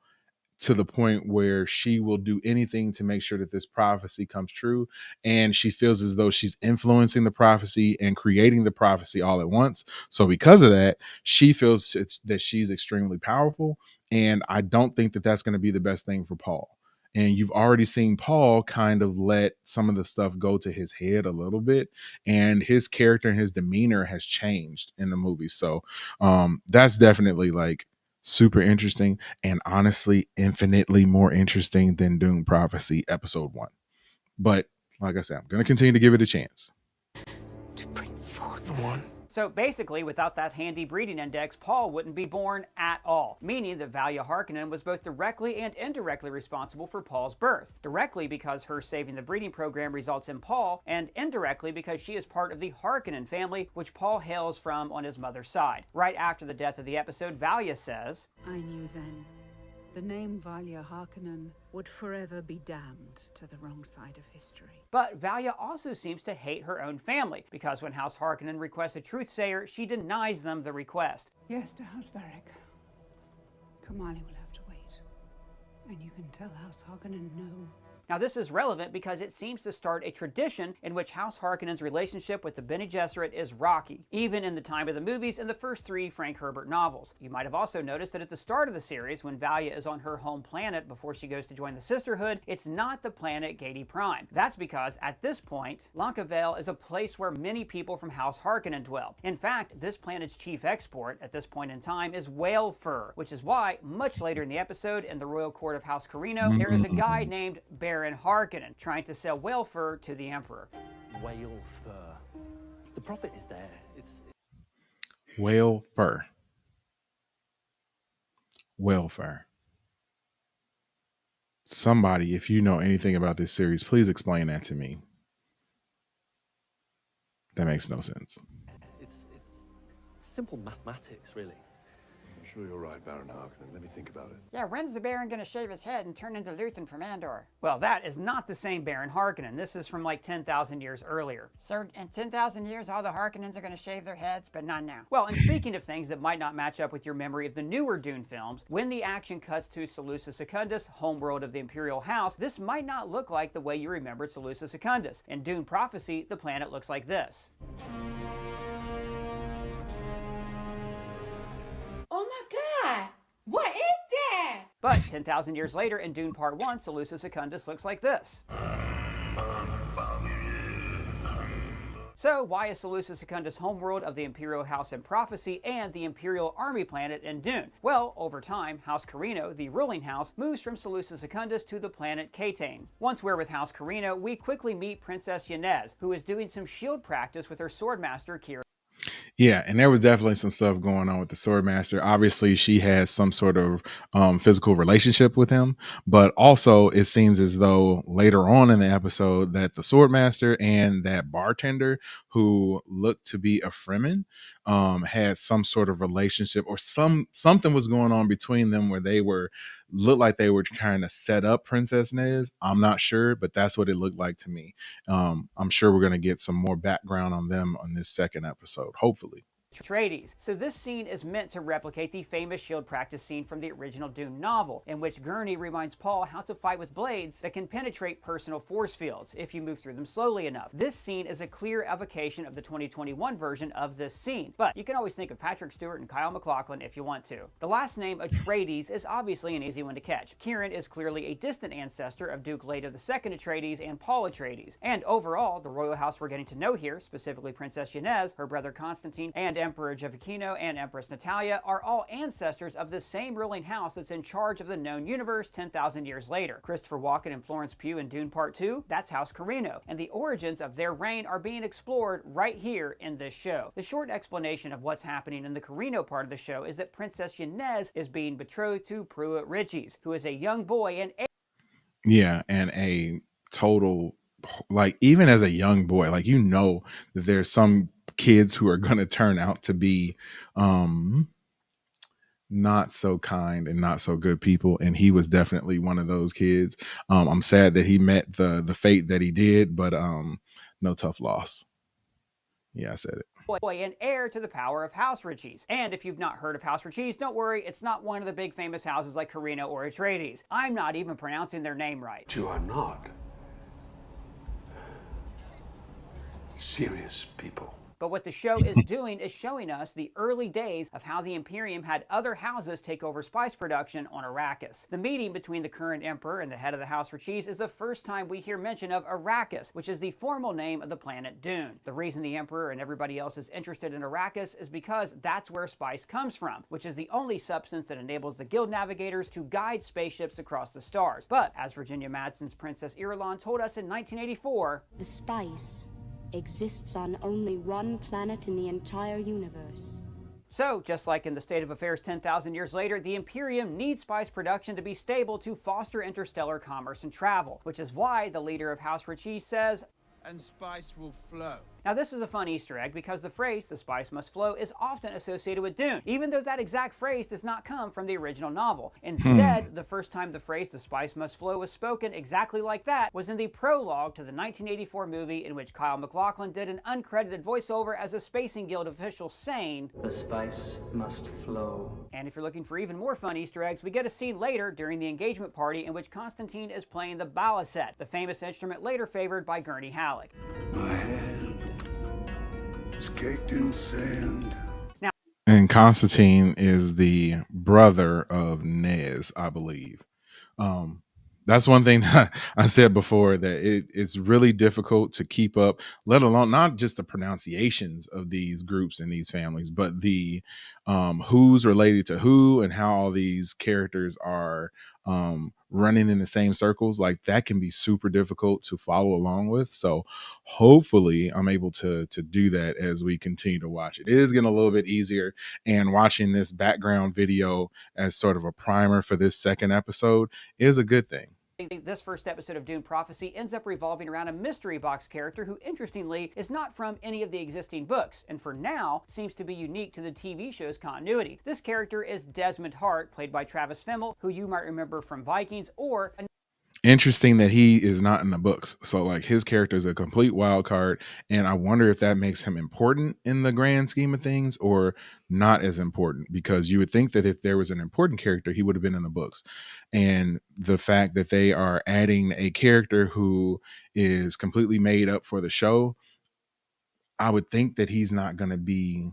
to the point where she will do anything to make sure that this prophecy comes true. And she feels as though she's influencing the prophecy and creating the prophecy all at once. So because of that, she feels that she's extremely powerful. And I don't think that that's going to be the best thing for Paul. And you've already seen Paul kind of let some of the stuff go to his head a little bit, and his character and his demeanor has changed in the movie. So that's definitely like super interesting, and honestly infinitely more interesting than Dune Prophecy episode 1. But like I said, I'm going to continue to give it a chance. To bring forth one. So basically, without that handy breeding index, Paul wouldn't be born at all, meaning that Valia Harkonnen was both directly and indirectly responsible for Paul's birth. Directly because her saving the breeding program results in Paul, and indirectly because she is part of the Harkonnen family, which Paul hails from on his mother's side. Right after the death of the episode, Valia says, I knew then the name Valia Harkonnen would forever be damned to the wrong side of history. But Valia also seems to hate her own family, because when House Harkonnen requests a truthsayer, she denies them the request. Yes, to House Varric. Kamali will have to wait. And you can tell House Harkonnen no. Now this is relevant because it seems to start a tradition in which House Harkonnen's relationship with the Bene Gesserit is rocky, even in the time of the movies and the first 3 Frank Herbert novels. You might have also noticed that at the start of the series, when Valia is on her home planet before she goes to join the Sisterhood, it's not the planet Gedi Prime. That's because, at this point, Lankavale is a place where many people from House Harkonnen dwell. In fact, this planet's chief export, at this point in time, is whale fur, which is why, much later in the episode, in the royal court of House Carino, there is a guy named Baron Harkonnen trying to sell whale fur to the Emperor. Whale fur. The profit is there. It's Whale fur. Whale fur. Somebody, if you know anything about this series, please explain that to me. That makes no sense. It's simple mathematics, really. I'm sure you're right, Baron Harkonnen. Let me think about it. Yeah, when's the Baron gonna shave his head and turn into Luthen from Andor? Well, that is not the same Baron Harkonnen. This is from like 10,000 years earlier. So in 10,000 years, all the Harkonnens are gonna shave their heads, but not now. Well, and speaking of things that might not match up with your memory of the newer Dune films, when the action cuts to Seleucus Secundus, homeworld of the Imperial House, this might not look like the way you remembered Seleucus Secundus. In Dune Prophecy, the planet looks like this. Oh my god! What is that? But 10,000 years later, in Dune Part 1, Seleucus Secundus looks like this. So why is Seleucus Secundus homeworld of the Imperial House in Prophecy and the Imperial Army planet in Dune? Well, over time, House Carino, the ruling house, moves from Seleucus Secundus to the planet Catane. Once we're with House Carino, we quickly meet Princess Yanez, who is doing some shield practice with her swordmaster, Kira. Yeah, and there was definitely some stuff going on with the Swordmaster. Obviously, she has some sort of physical relationship with him, but also it seems as though later on in the episode that the Swordmaster and that bartender who looked to be a Fremen had some sort of relationship, or something was going on between them where they were looked like they were trying to set up Princess Nez. I'm not sure, but that's what it looked like to me. I'm sure we're going to get some more background on them on this second episode, hopefully. Atreides. So this scene is meant to replicate the famous shield practice scene from the original Dune novel, in which Gurney reminds Paul how to fight with blades that can penetrate personal force fields if you move through them slowly enough. This scene is a clear evocation of the 2021 version of this scene, but you can always think of Patrick Stewart and Kyle MacLachlan if you want to. The last name, Atreides, is obviously an easy one to catch. Kieran is clearly a distant ancestor of Duke Leto II Atreides and Paul Atreides, and overall, the royal house we're getting to know here, specifically Princess Yanez, her brother Constantine, and Emperor Jevakino and Empress Natalia, are all ancestors of the same ruling house that's in charge of the known universe 10,000 years later. Christopher Walken and Florence Pugh in Dune Part 2, that's House Carino, and the origins of their reign are being explored right here in this show. The short explanation of what's happening in the Carino part of the show is that Princess Yanez is being betrothed to Pruitt Riches, who is a young boy and Yeah, and a total, like, even as a young boy, like, you know that there's some kids who are going to turn out to be not so kind and not so good people, and he was definitely one of those kids. I'm sad that he met the fate that he did, but no tough loss. Yeah, I said it. boy and heir to the power of House Riches. And if you've not heard of House Riches, don't worry, it's not one of the big famous houses like Carino or Atreides. I'm not even pronouncing their name right. You are not serious people. But what the show is doing is showing us the early days of how the Imperium had other houses take over spice production on Arrakis. The meeting between the current emperor and the head of the House Riches is the first time we hear mention of Arrakis, which is the formal name of the planet Dune. The reason the emperor and everybody else is interested in Arrakis is because that's where spice comes from, which is the only substance that enables the guild navigators to guide spaceships across the stars. But as Virginia Madsen's Princess Irulan told us in 1984, the spice exists on only one planet in the entire universe. So, just like in the state of affairs 10,000 years later, the Imperium needs spice production to be stable to foster interstellar commerce and travel, which is why the leader of House Riches says, and spice will flow. Now this is a fun Easter egg because the phrase, the spice must flow, is often associated with Dune, even though that exact phrase does not come from the original novel. Instead, the first time the phrase, the spice must flow, was spoken exactly like that was in the prologue to the 1984 movie in which Kyle MacLachlan did an uncredited voiceover as a Spacing Guild official saying, the spice must flow. And if you're looking for even more fun Easter eggs, we get a scene later during the engagement party in which Constantine is playing the baliset, the famous instrument later favored by Gurney Halleck. My hand is caked in sand. Now, and Constantine is the brother of Nez, I believe. That's one thing I said before, that it's really difficult to keep up, let alone not just the pronunciations of these groups and these families, but the who's related to who and how all these characters are running in the same circles. Like, that can be super difficult to follow along with. So hopefully I'm able to do that as we continue to watch. It is getting a little bit easier, and watching this background video as sort of a primer for this second episode is a good thing. This first episode of Dune Prophecy ends up revolving around a mystery box character who, interestingly, is not from any of the existing books, and for now seems to be unique to the TV show's continuity. This character is Desmond Hart, played by Travis Fimmel, who you might remember from Vikings, or Interesting that he is not in the books. So like his character is a complete wild card, and I wonder if that makes him important in the grand scheme of things or not as important, because you would think that if there was an important character, he would have been in the books. And the fact that they are adding a character who is completely made up for the show, I would think that he's not going to be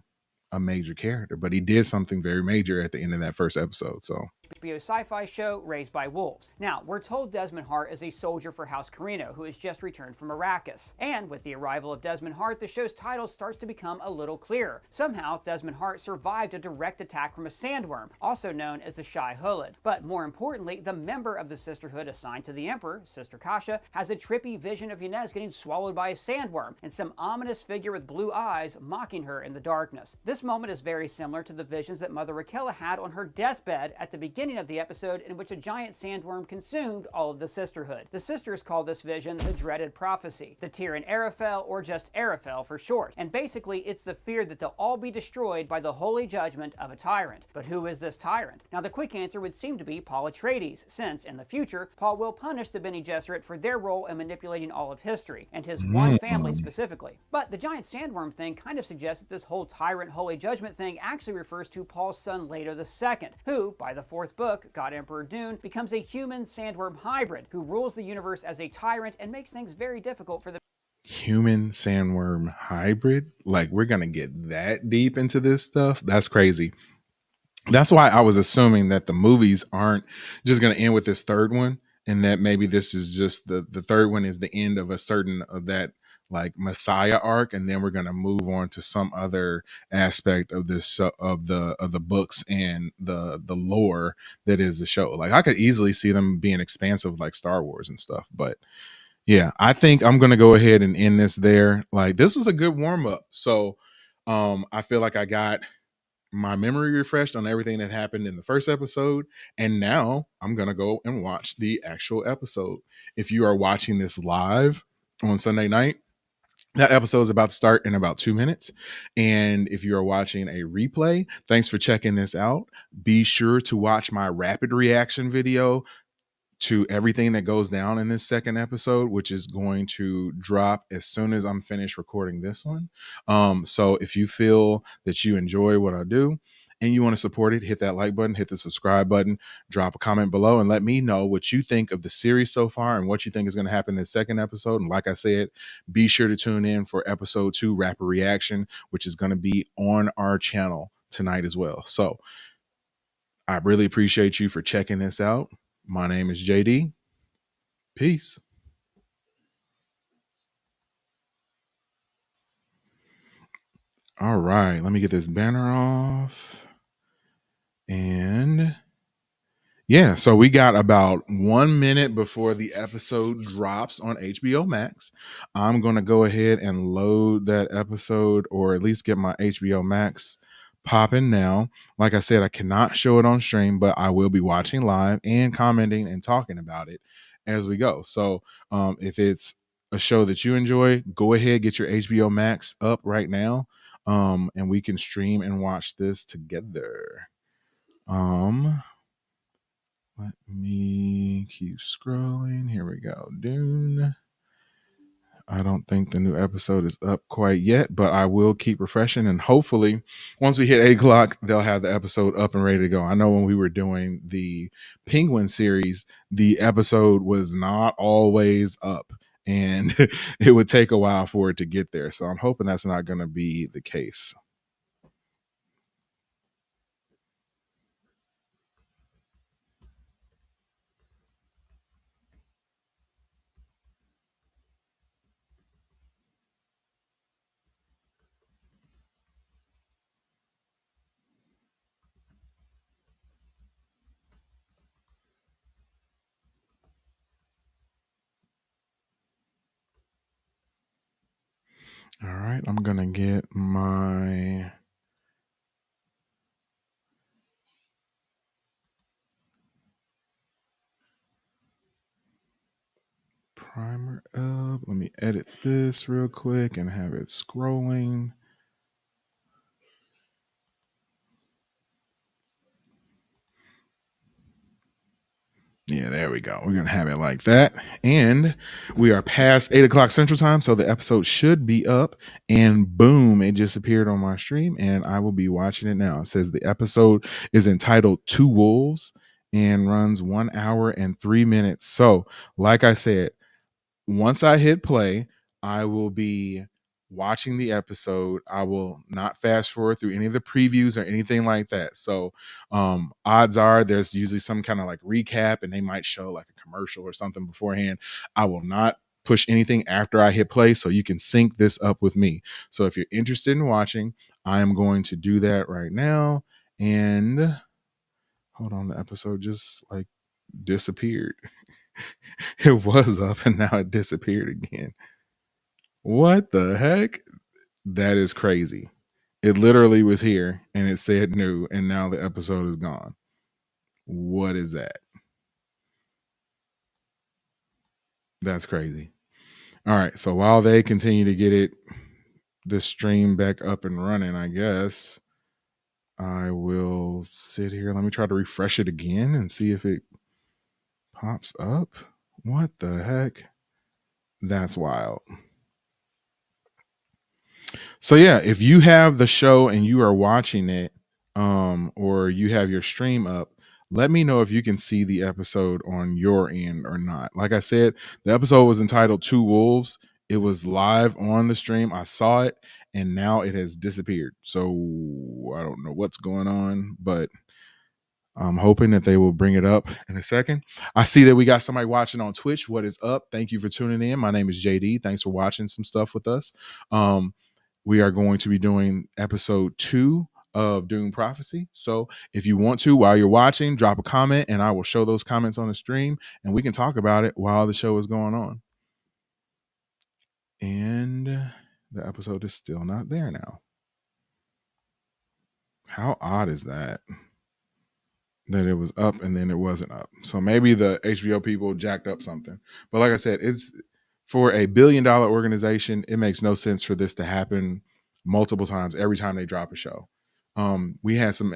a major character, but he did something very major at the end of that first episode. So HBO sci-fi show Raised by Wolves. Now, we're told Desmond Hart is a soldier for House Carino who has just returned from Arrakis. And with the arrival of Desmond Hart, the show's title starts to become a little clearer. Somehow, Desmond Hart survived a direct attack from a sandworm, also known as the Shai Hulud. But more importantly, the member of the Sisterhood assigned to the Emperor, Sister Kasha, has a trippy vision of Yanez getting swallowed by a sandworm and some ominous figure with blue eyes mocking her in the darkness. This moment is very similar to the visions that Mother Rakella had on her deathbed at the beginning of the episode, in which a giant sandworm consumed all of the Sisterhood. The sisters call this vision the dreaded prophecy, the Tyran Arafel, or just Arafel for short. And basically, it's the fear that they'll all be destroyed by the holy judgment of a tyrant. But who is this tyrant? Now, the quick answer would seem to be Paul Atreides, since in the future, Paul will punish the Bene Gesserit for their role in manipulating all of history, and his one family specifically. But the giant sandworm thing kind of suggests that this whole tyrant holy judgment thing actually refers to Paul's son Leto II, who, by the fourth book, God Emperor Dune, becomes a human sandworm hybrid who rules the universe as a tyrant and makes things very difficult for the human sandworm hybrid, like we're gonna get that deep into this stuff? That's crazy. That's why I was assuming that the movies aren't just going to end with this third one, and that maybe this is just the third one is the end of a certain of that like Messiah arc, and then we're going to move on to some other aspect of this of the books and the lore that is the show. Like I could easily see them being expansive like Star Wars and stuff, but yeah, I think I'm going to go ahead and end this there. Like this was a good warm up. So I feel like I got my memory refreshed on everything that happened in the first episode, and now I'm going to go and watch the actual episode. If you are watching this live on Sunday night, that episode is about to start in about 2 minutes. And if you are watching a replay, thanks for checking this out. Be sure to watch my rapid reaction video to everything that goes down in this second episode, which is going to drop as soon as I'm finished recording this one. So if you feel that you enjoy what I do and you want to support it, hit that like button, hit the subscribe button, drop a comment below, and let me know what you think of the series so far and what you think is going to happen in the second episode. And like I said, be sure to tune in for episode 2, Rapid Reaction, which is going to be on our channel tonight as well. So I really appreciate you for checking this out. My name is JD. Peace. All right, let me get this banner off. And yeah, so we got about 1 minute before the episode drops on HBO Max. I'm going to go ahead and load that episode, or at least get my HBO Max popping now. Like I said, I cannot show it on stream, but I will be watching live and commenting and talking about it as we go. So if it's a show that you enjoy, go ahead, get your HBO Max up right now, and we can stream and watch this together. Let me keep scrolling. Here we go. Dune. I don't think the new episode is up quite yet, but I will keep refreshing. And hopefully, once we hit 8 o'clock, they'll have the episode up and ready to go. I know when we were doing the Penguin series, the episode was not always up, and it would take a while for it to get there. So I'm hoping that's not going to be the case. All right, I'm going to get my... edit this real quick and have it scrolling. Yeah, there we go. We're going to have it like that. And we are past 8 o'clock Central Time, so the episode should be up. And boom, it just appeared on my stream, and I will be watching it now. It says the episode is entitled Two Wolves and runs 1 hour and 3 minutes. So, like I said, once I hit play, I will be watching the episode. I will not fast forward through any of the previews or anything like that. So odds are there's usually some kind of like recap and they might show like a commercial or something beforehand. I will not push anything after I hit play, so you can sync this up with me. So if you're interested in watching, I am going to do that right now. And hold on, the episode just like disappeared. It was up and now it disappeared again. What the heck? That is crazy. It literally was here and it said new, and now the episode is gone. What is that? That's crazy. All right. So while they continue to get the stream back up and running, I guess I will sit here. Let me try to refresh it again and see if it pops up. What the heck? That's wild. So yeah, if you have the show and you are watching it, or you have your stream up, let me know if you can see the episode on your end or not. Like I said, the episode was entitled Two Wolves. It was live on the stream. I saw it and now it has disappeared. So I don't know what's going on, but I'm hoping that they will bring it up in a second. I see that we got somebody watching on Twitch. What is up? Thank you for tuning in. My name is JD. Thanks for watching some stuff with us. We are going to be doing episode 2 of Dune Prophecy. So if you want to, while you're watching, drop a comment and I will show those comments on the stream and we can talk about it while the show is going on. And the episode is still not there now. How odd is that? That it was up and then it wasn't up. So maybe the HBO people jacked up something. But like I said, it's for a $1 billion organization. It makes no sense for this to happen multiple times every time they drop a show. We had some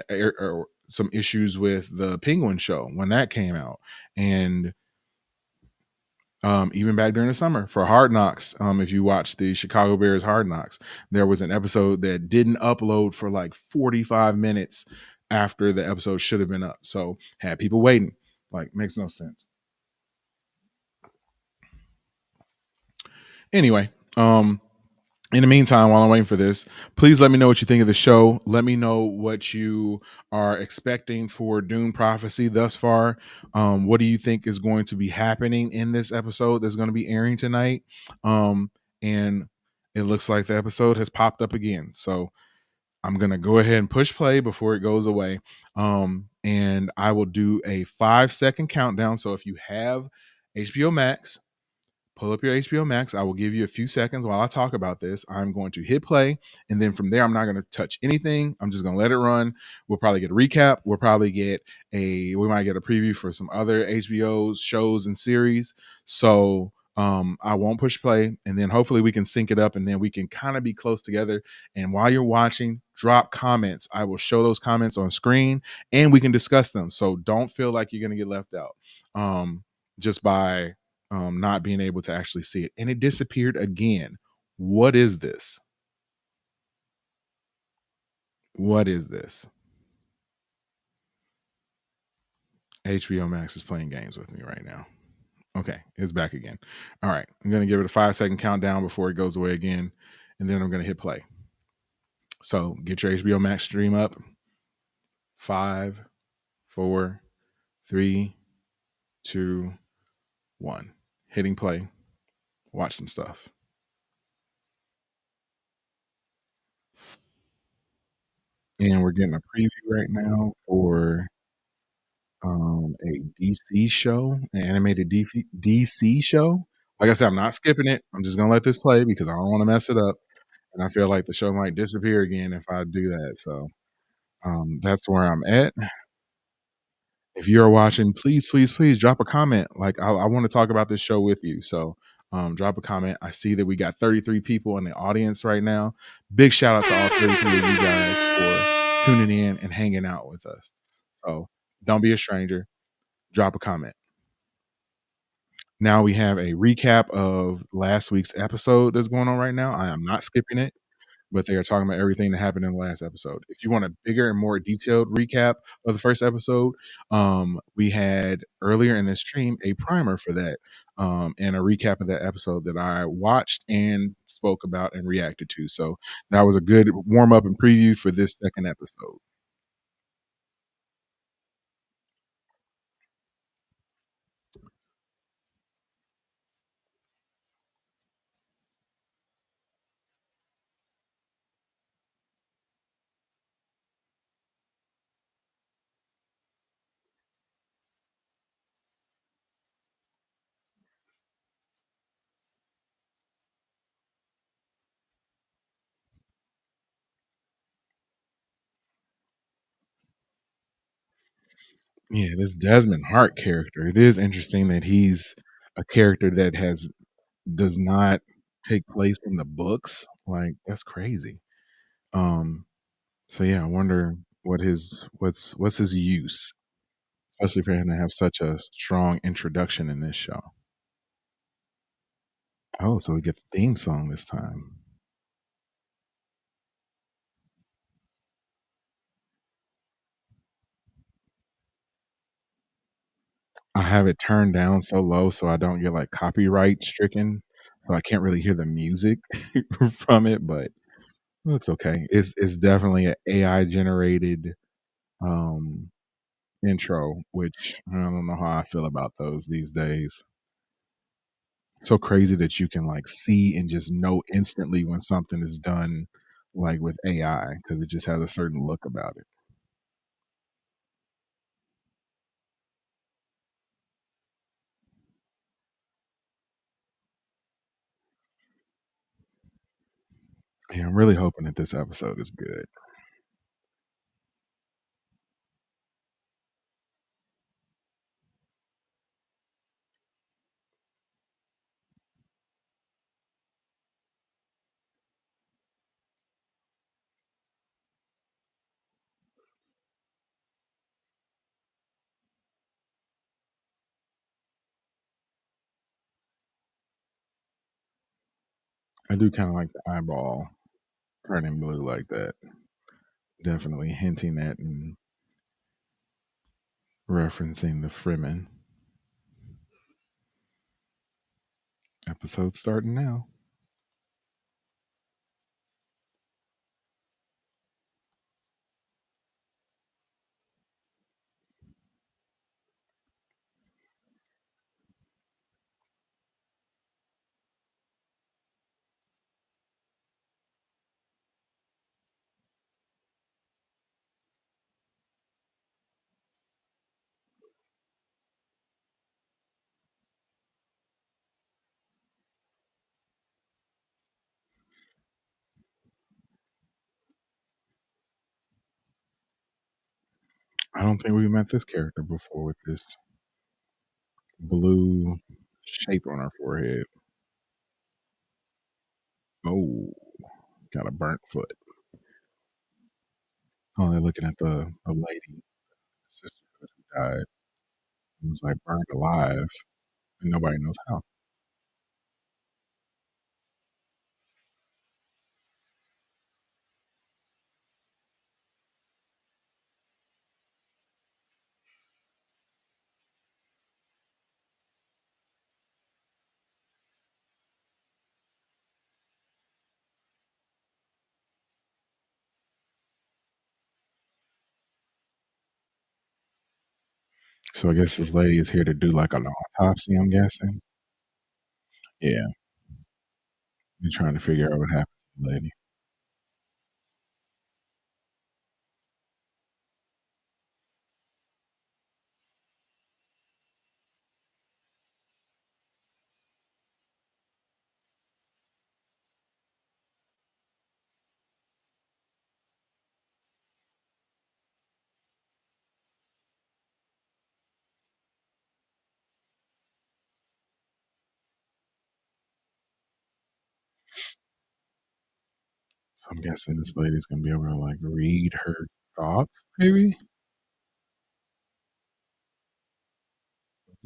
issues with the Penguin show when that came out, and even back during the summer for Hard Knocks. If you watch the Chicago Bears Hard Knocks, there was an episode that didn't upload for like 45 minutes after the episode should have been up. So had people waiting. Like, makes no sense. Anyway, in the meantime, while I'm waiting for this, please let me know what you think of the show. Let me know what you are expecting for Dune Prophecy thus far. What do you think is going to be happening in this episode that's going to be airing tonight? And it looks like the episode has popped up again. So I'm going to go ahead and push play before it goes away. And I will do a 5-second countdown. So if you have HBO Max, pull up your HBO Max. I will give you a few seconds while I talk about this. I'm going to hit play. And then from there, I'm not going to touch anything. I'm just going to let it run. We'll probably get a recap. We might get a preview for some other HBO shows and series. So I won't push play. And then hopefully we can sync it up and then we can kind of be close together. And while you're watching, drop comments. I will show those comments on screen and we can discuss them. So don't feel like you're going to get left out just by not being able to actually see it. And it disappeared again. What is this? What is this? HBO Max is playing games with me right now. Okay, it's back again. All right, I'm going to give it a 5-second countdown before it goes away again. And then I'm going to hit play. So get your HBO Max stream up. 5, 4, 3, 2, 1. Hitting play. Watch some stuff. And we're getting a preview right now for a DC show, an animated DC show. Like I said, I'm not skipping it. I'm just gonna let this play because I don't want to mess it up, and I feel like the show might disappear again if I do that. So that's where I'm at. If you're watching, please, please, please drop a comment. Like I want to talk about this show with you. So drop a comment. I see that we got 33 people in the audience right now. Big shout out to all 33 of you guys for tuning in and hanging out with us. So don't be a stranger. Drop a comment. Now we have a recap of last week's episode that's going on right now. I am not skipping it, but they are talking about everything that happened in the last episode. If you want a bigger and more detailed recap of the first episode, we had earlier in the stream a primer for that, and a recap of that episode that I watched and spoke about and reacted to. So that was a good warm up and preview for this second episode. Yeah, this Desmond Hart character. It is interesting that he's a character that does not take place in the books. Like that's crazy. Um, so yeah, I wonder what's his use, especially for him to have such a strong introduction in this show. Oh, so we get the theme song this time. I have it turned down so low so I don't get like copyright stricken. So I can't really hear the music from it, but it looks okay. It's definitely an AI generated um intro, which I don't know how I feel about those these days. So crazy that you can like see and just know instantly when something is done like with AI because it just has a certain look about it. Yeah, I'm really hoping that this episode is good. I do kind of like the eyeball turning blue like that. Definitely hinting at and referencing the Fremen. Episode starting now. I don't think we met this character before with this blue shape on her forehead. Oh, got a burnt foot. Oh, they're looking at the lady, sister who died. It was like burned alive, and nobody knows how. So I guess this lady is here to do like an autopsy, I'm guessing. Yeah, they're trying to figure out what happened to the lady. So I'm guessing this lady's gonna be able to like read her thoughts, maybe.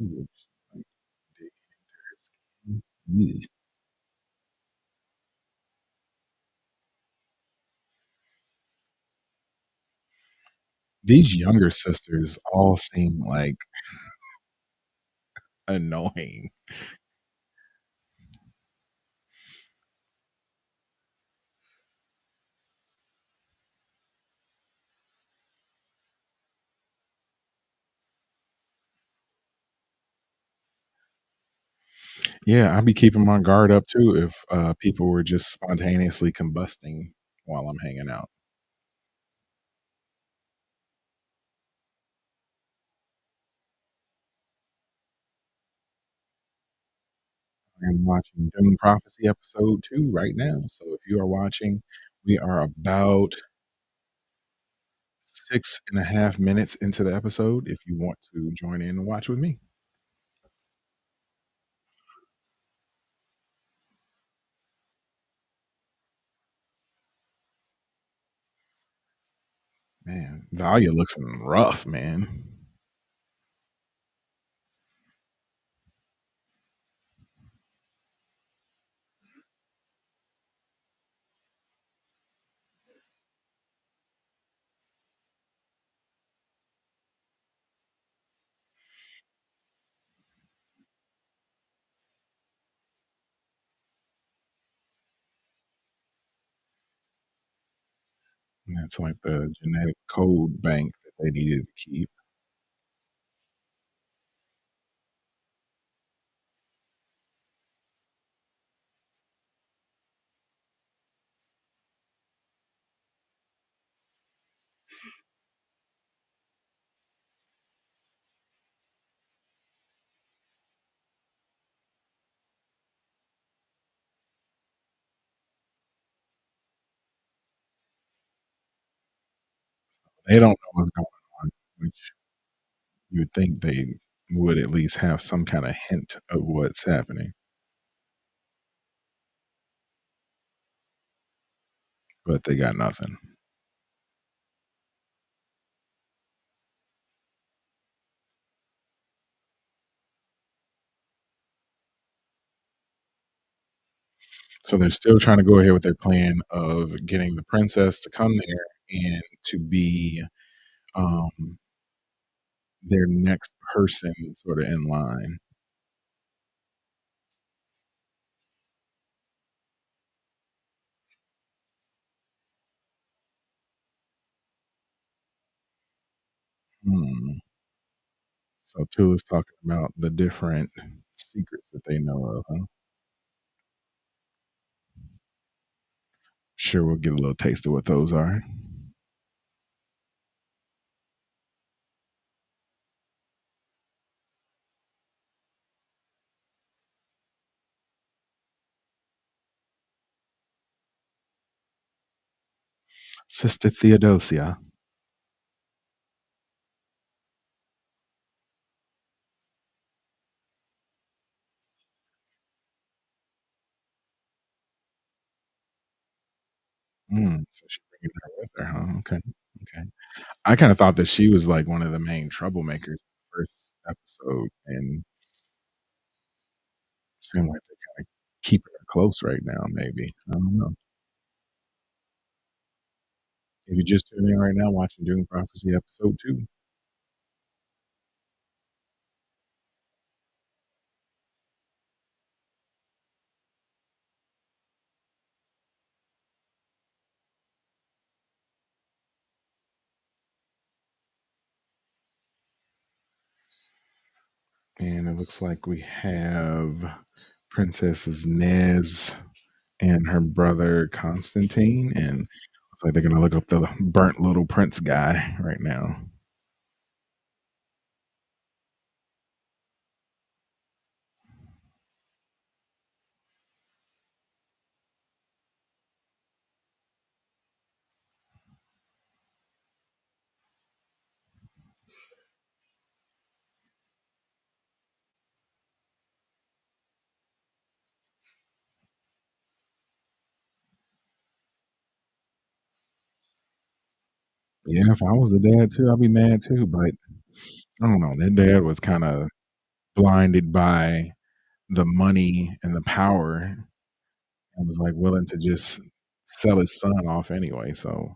Ooh, like, dig into her skin. Ew. These younger sisters all seem like annoying. Yeah, I'd be keeping my guard up too if people were just spontaneously combusting while I'm hanging out. I'm watching Dune Prophecy episode 2 right now. So if you are watching, we are about 6.5 minutes into the episode if you want to join in and watch with me. Man, Valia looks rough, man. That's like the genetic code bank that they needed to keep. They don't know what's going on, which you would think they would at least have some kind of hint of what's happening, but they got nothing. So they're still trying to go ahead with their plan of getting the princess to come there and to be um, their next person sort of in line. Hmm. So Tula's talking about the different secrets that they know of, huh? Sure, we'll get a little taste of what those are. Sister Theodosia. So she's bringing her with her, huh? Okay, okay. I kinda thought that she was, like, one of the main troublemakers in the first episode, and seemed like they're kinda keeping her close right now, maybe. I don't know. If you're just tuning in right now, watching Dune Prophecy episode 2. And it looks like we have Princesses Nez and her brother Constantine, and looks like they're gonna look up the burnt little prince guy right now. Yeah, if I was a dad too, I'd be mad too, but I don't know, their dad was kinda blinded by the money and the power and was, like, willing to just sell his son off anyway, so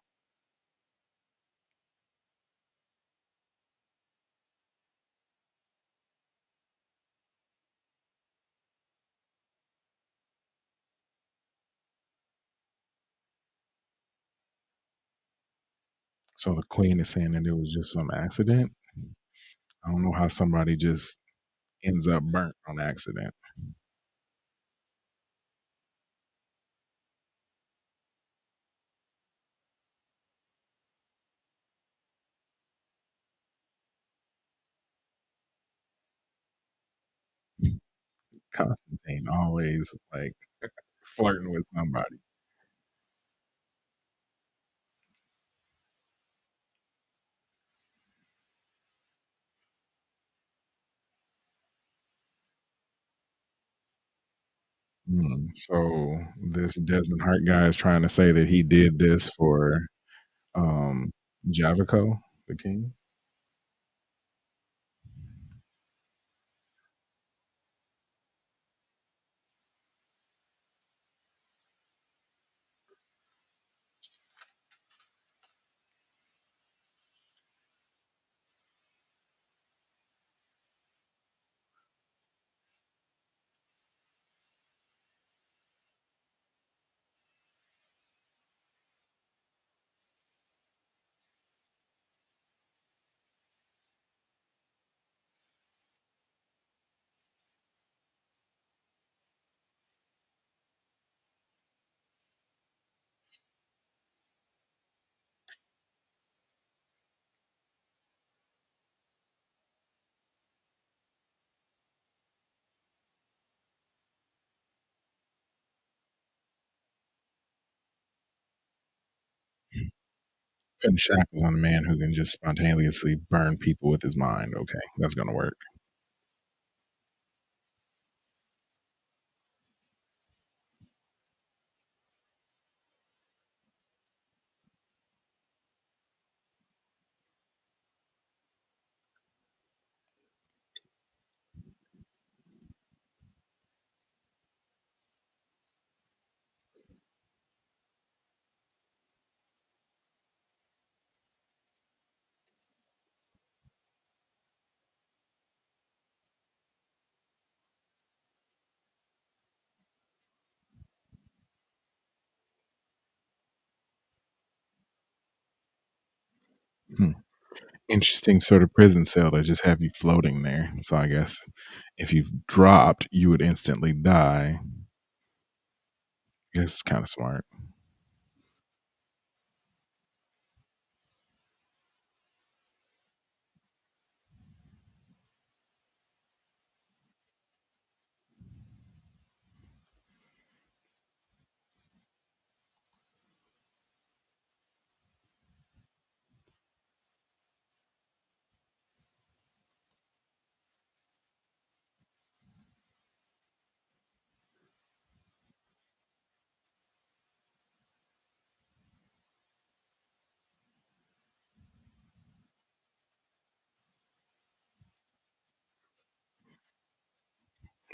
the queen is saying that it was just some accident? I don't know how somebody just ends up burnt on accident. Constantine always, like, flirting with somebody. So this Desmond Hart guy is trying to say that he did this for, um, Javico, the king? Putting shackles on a man who can just spontaneously burn people with his mind, okay, that's gonna work. Hmm. Interesting sort of prison cell to just have you floating there, so I guess if you've dropped, you would instantly die. Guess it's kinda smart.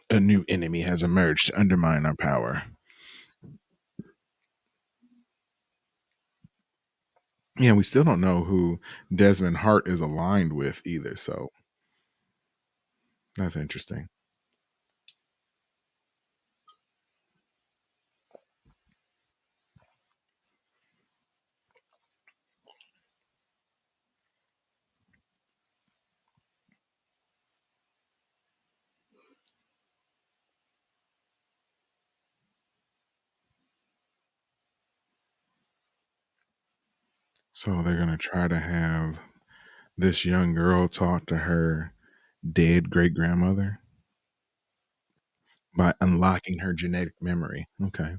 A new enemy has emerged to undermine our power. Yeah, we still don't know who Desmond Hart is aligned with either, so that's interesting. So they're gonna try to have this young girl talk to her dead great grandmother by unlocking her genetic memory. Okay.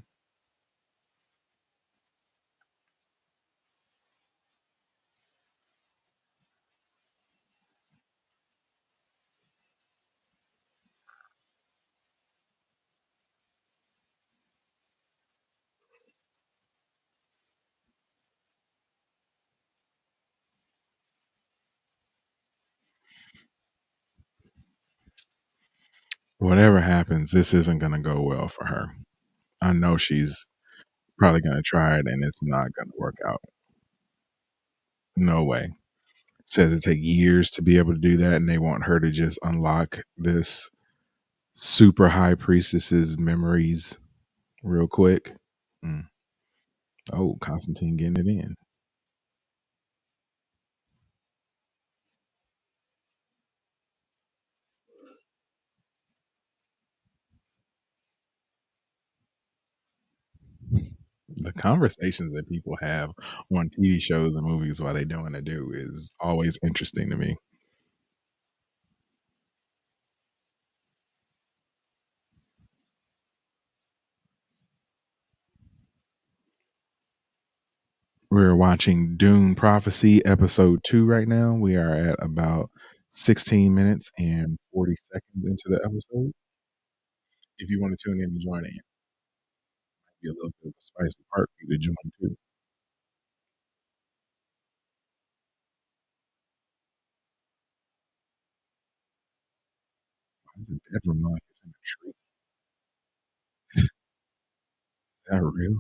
whatever happens, this isn't gonna go well for her. I know she's probably gonna try it and it's not gonna work out. No way. Says it take years to be able to do that, and they want her to just unlock this super high priestess's memories real quick. Mm. Oh, Constantine getting it in. The conversations that people have on TV shows and movies while they doing a do is always interesting to me. We're watching Dune Prophecy episode 2 right now. We are at about 16 minutes and 40 seconds into the episode. If you want to tune in and join in, might be a little bit of a spicy part for you to join too. Why is the bedroom like it's in a tree? Is that real?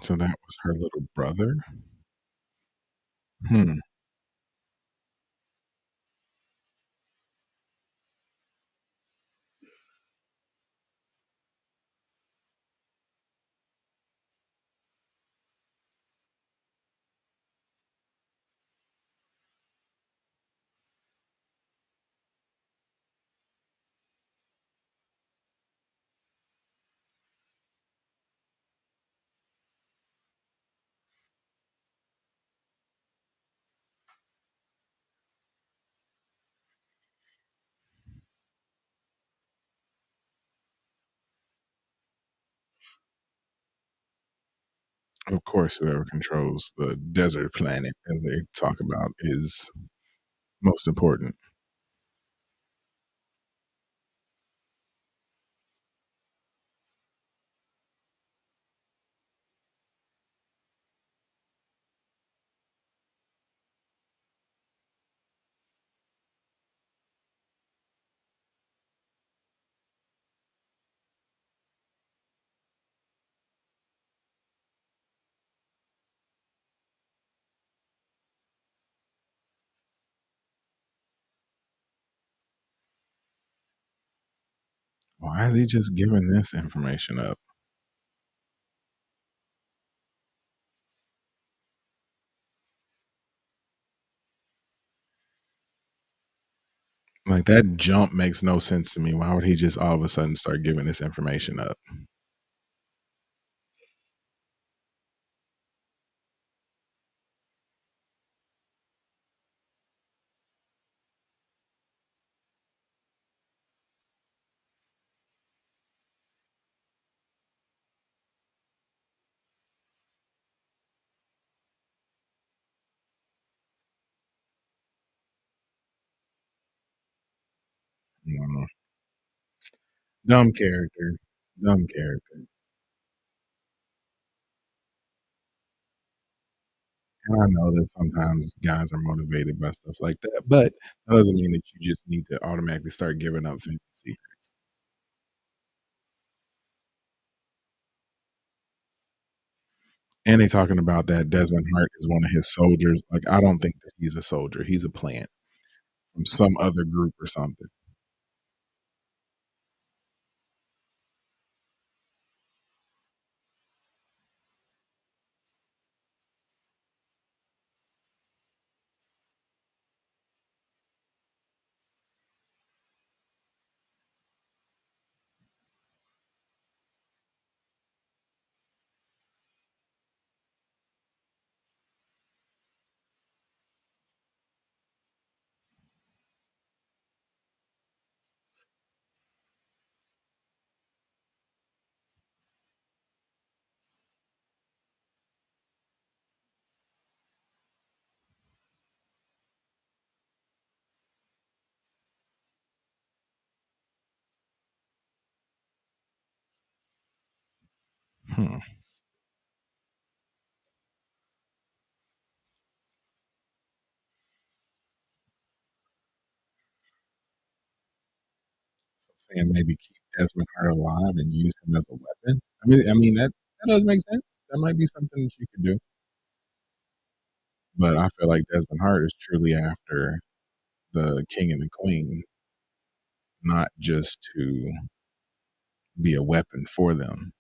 So that was her little brother? Hmm. Of course, whoever controls the desert planet, as they talk about, is most important. Why is he just giving this information up? Like, that jump makes no sense to me. Why would he just all of a sudden start giving this information up? Mm. Dumb character. Dumb character. And I know that sometimes guys are motivated by stuff like that, but that doesn't mean that you just need to automatically start giving up family secrets. And they talking about that Desmond Hart is one of his soldiers. Like, I don't think that he's a soldier. He's a plant from some other group or something. Hmm. So saying maybe keep Desmond Hart alive and use him as a weapon. I mean that does make sense. That might be something that you could do. But I feel like Desmond Hart is truly after the king and the queen, not just to be a weapon for them.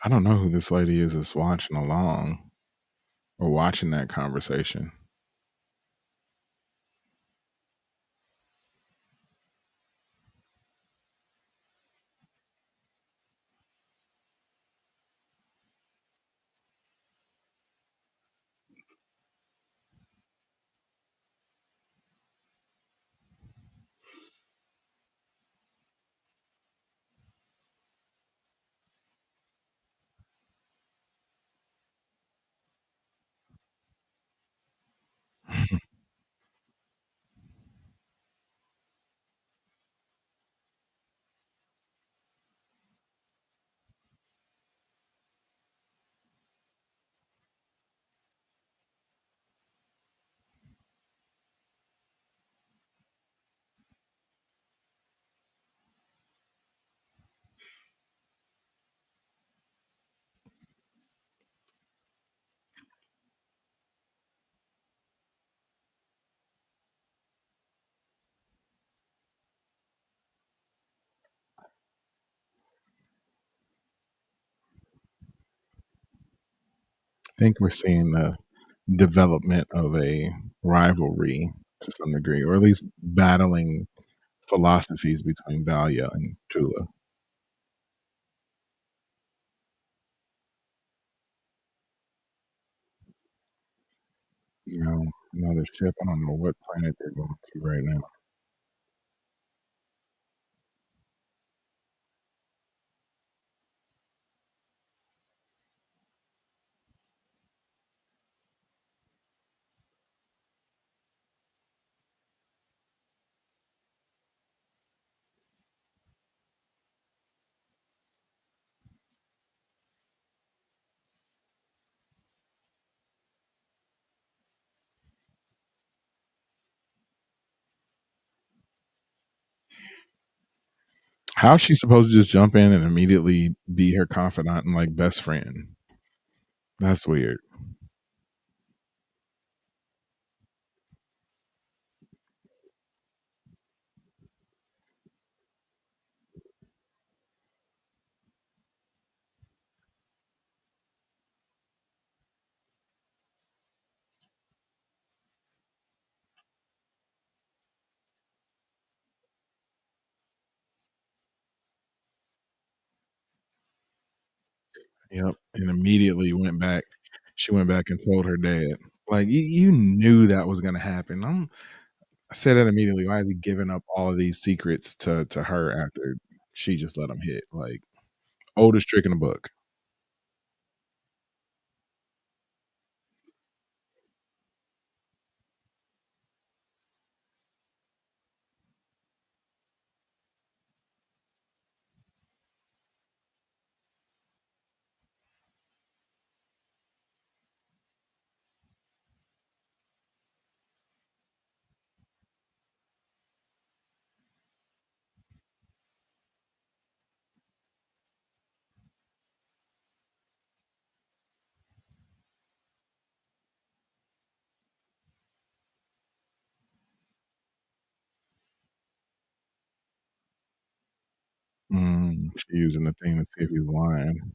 I don't know who this lady is that's watching along or watching that conversation. I think we're seeing the development of a rivalry to some degree, or at least battling philosophies between Valia and Tula. You know, another ship. I don't know what planet they're going to right now. How's she supposed to just jump in and immediately be her confidant and like best friend? That's weird. Yep. And immediately went back. She went back and told her dad. Like you knew that was gonna happen. I said that immediately. Why is he giving up all of these secrets to her after she just let him hit? Like oldest trick in the book. She using the thing to see if he's lying.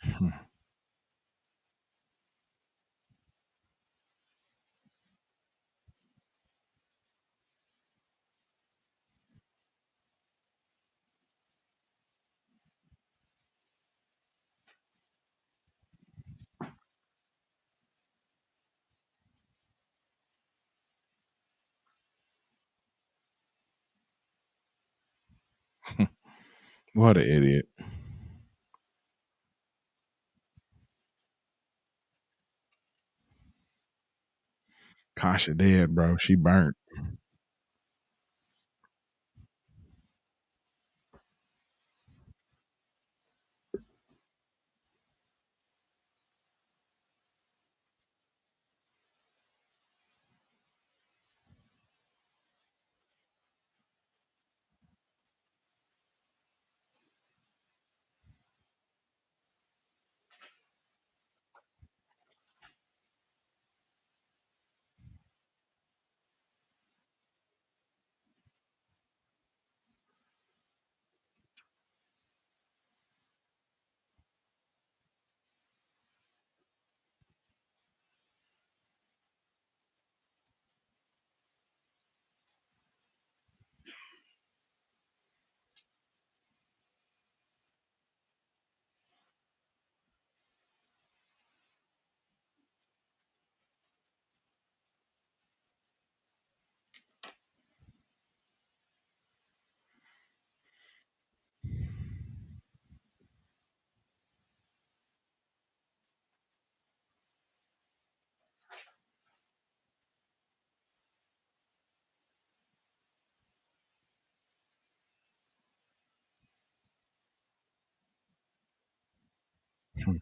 Hmm. What an idiot. Kasha dead, bro. She burnt. Hmm.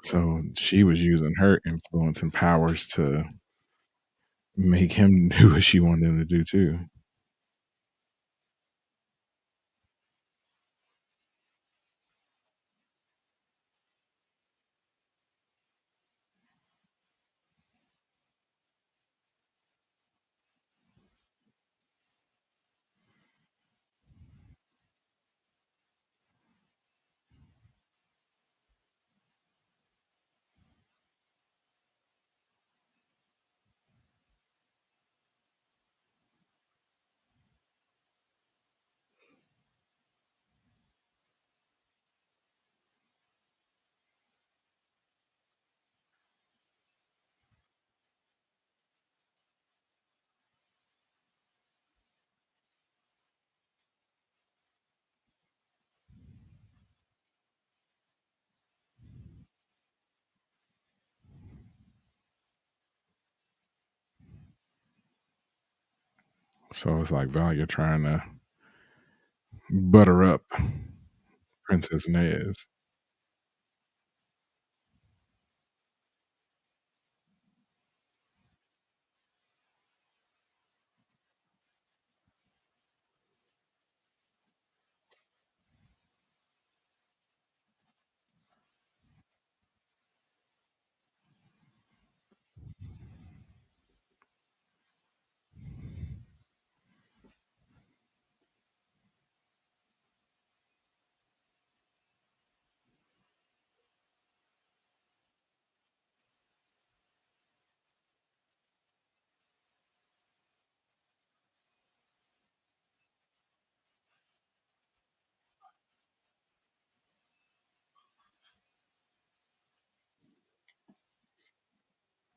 So she was using her influence and powers to make him do what she wanted him to do too. So it's like Valia trying to butter up Princess Nez.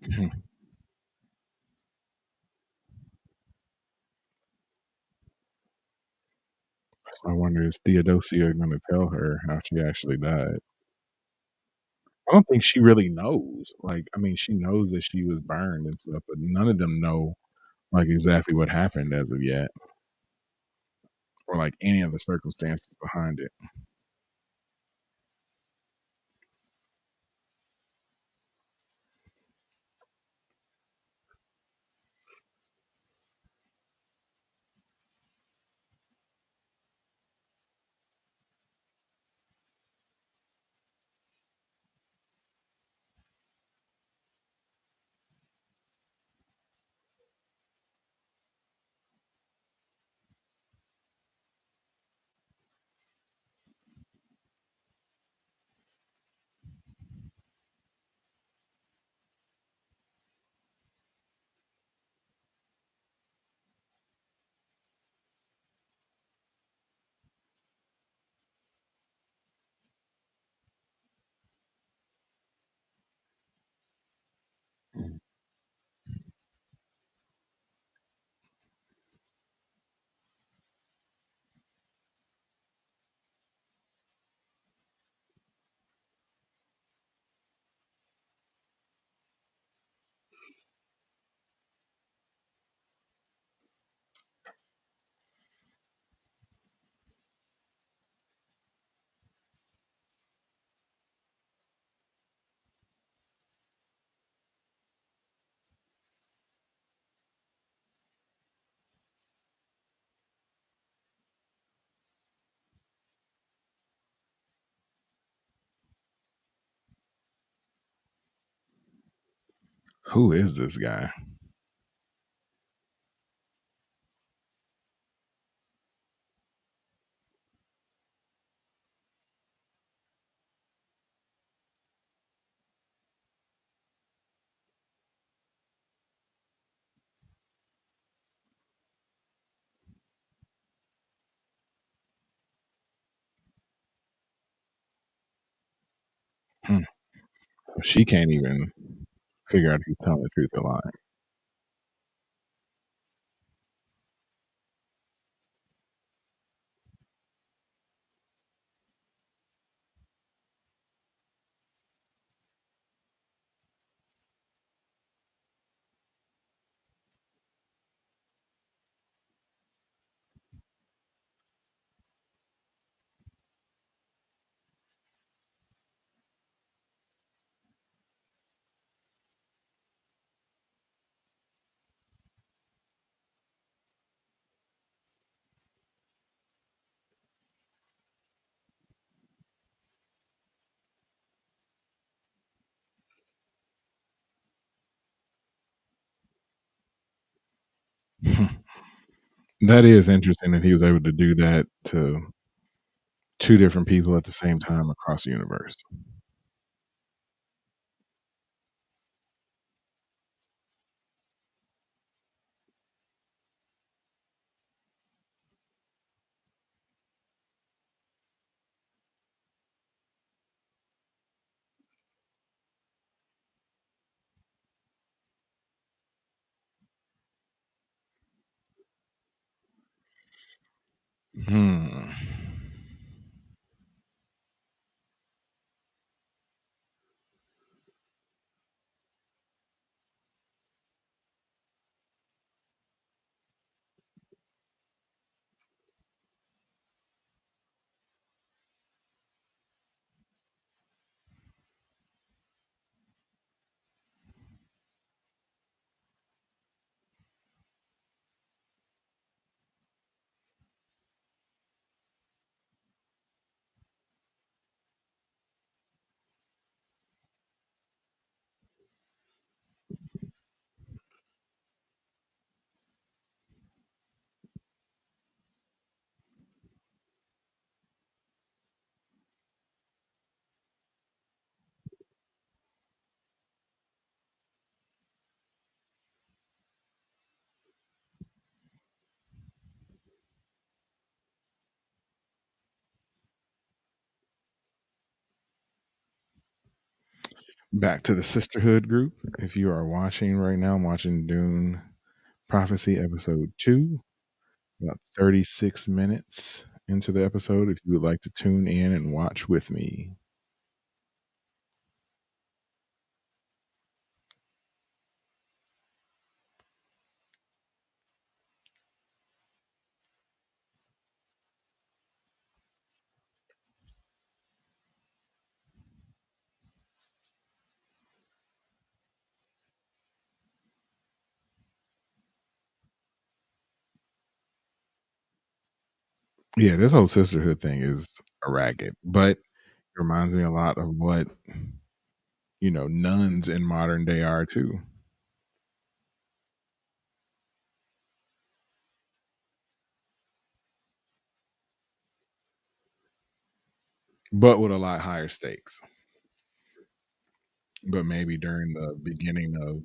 Hmm. So I wonder, is Theodosia going to tell her how she actually died? I don't think she really knows. Like, I mean, she knows that she was burned and stuff, but none of them know like exactly what happened as of yet, or like any of the circumstances behind it. who is this guy? Hmm. So she can't even figure out if he's telling the truth or lying. That is interesting that he was able to do that to 2 different people at the same time across the universe. Hmm. Back to the sisterhood group. If you are watching right now, I'm watching Dune Prophecy episode 2, about 36 minutes into the episode. If you would like to tune in and watch with me. Yeah, this whole sisterhood thing is a racket, but it reminds me a lot of what, nuns in modern day are too, but with a lot higher stakes. But maybe during the beginning of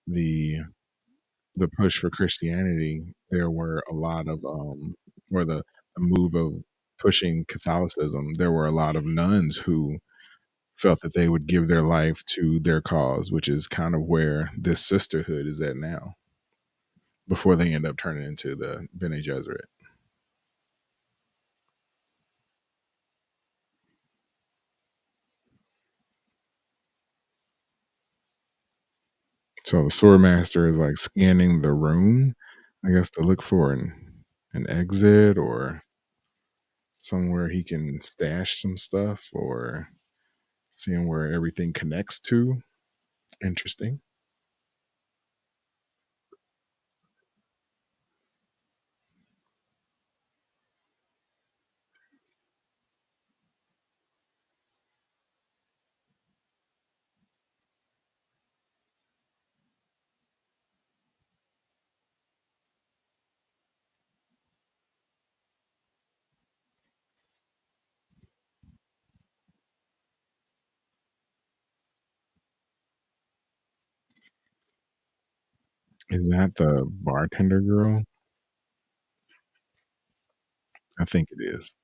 the the push for Christianity, there were a lot of or the move of pushing Catholicism, there were a lot of nuns who felt that they would give their life to their cause, which is kind of where this sisterhood is at now, before they end up turning into the Bene Gesserit. So the sword master is like scanning the room, I guess, to look for an exit or somewhere he can stash some stuff or seeing where everything connects to. Interesting. Is that the bartender girl? I think it is.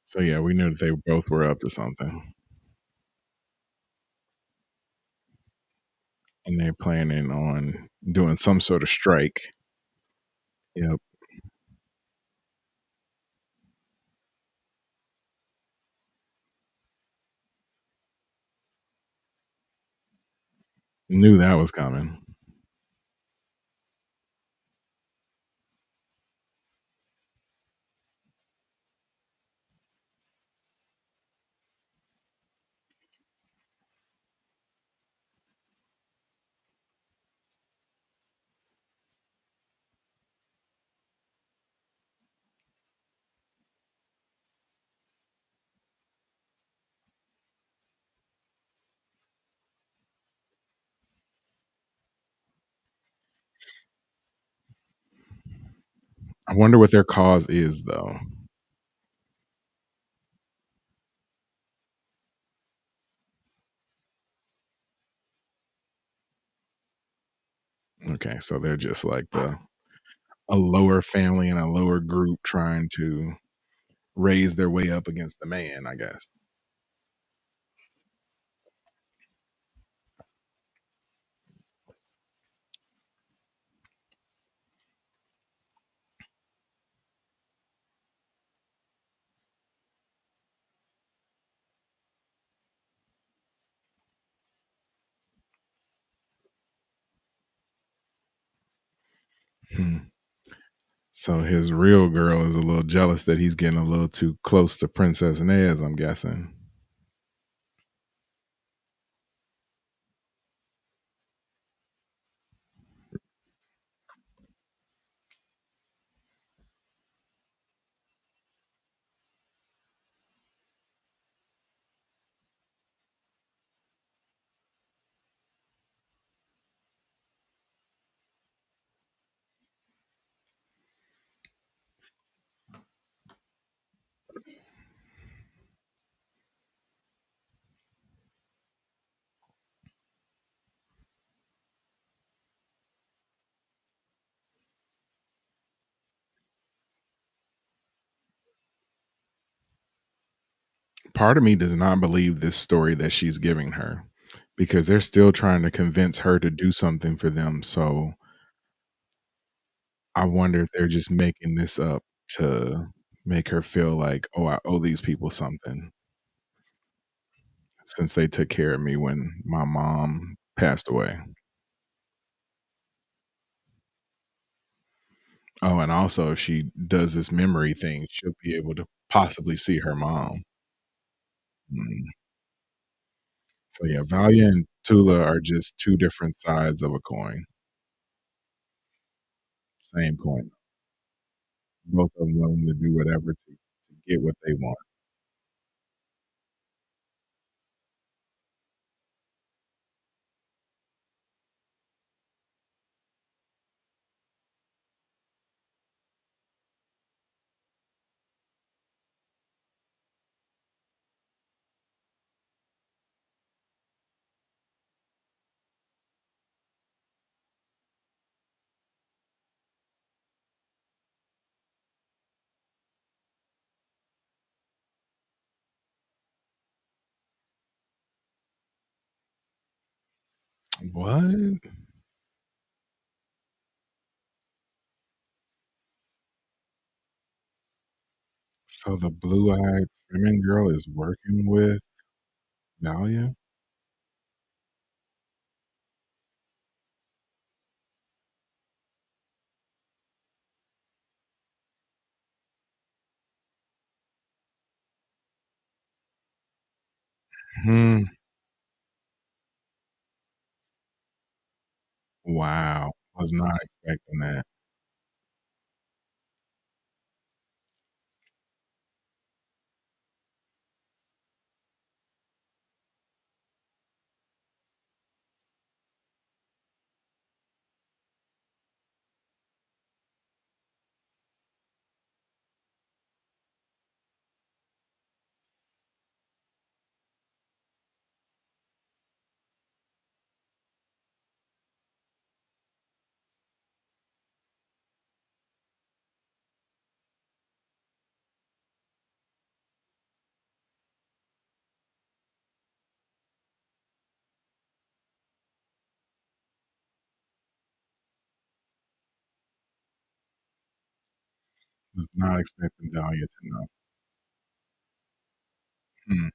So, yeah, we knew that they both were up to something, and they're planning on doing some sort of strike. Yep, knew that was coming. I wonder what their cause is, though. Okay, so they're just like a lower family and a lower group trying to raise their way up against the man, I guess. Hmm. So his real girl is a little jealous that he's getting a little too close to Princess Inez, I'm guessing. Part of me does not believe this story that she's giving her because they're still trying to convince her to do something for them. So I wonder if they're just making this up to make her feel like, oh, I owe these people something since they took care of me when my mom passed away. Oh, and also if she does this memory thing, she'll be able to possibly see her mom. Mm. So yeah, Valia and Tula are just two different sides of a coin. Same coin. Both of them willing to do whatever to get what they want. What? So the blue-eyed Fremen girl is working with Valia? Hmm. Wow. Was not expecting that. Was not expecting Dahlia to know. Hmm.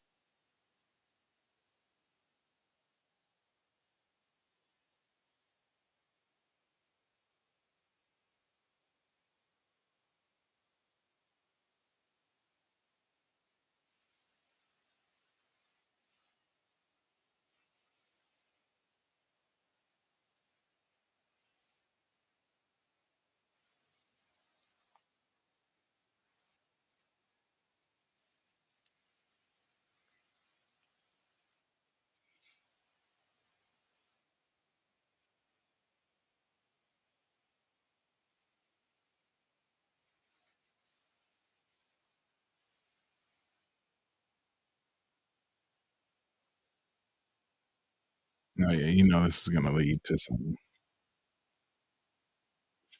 No, yeah, you know this is gonna lead to some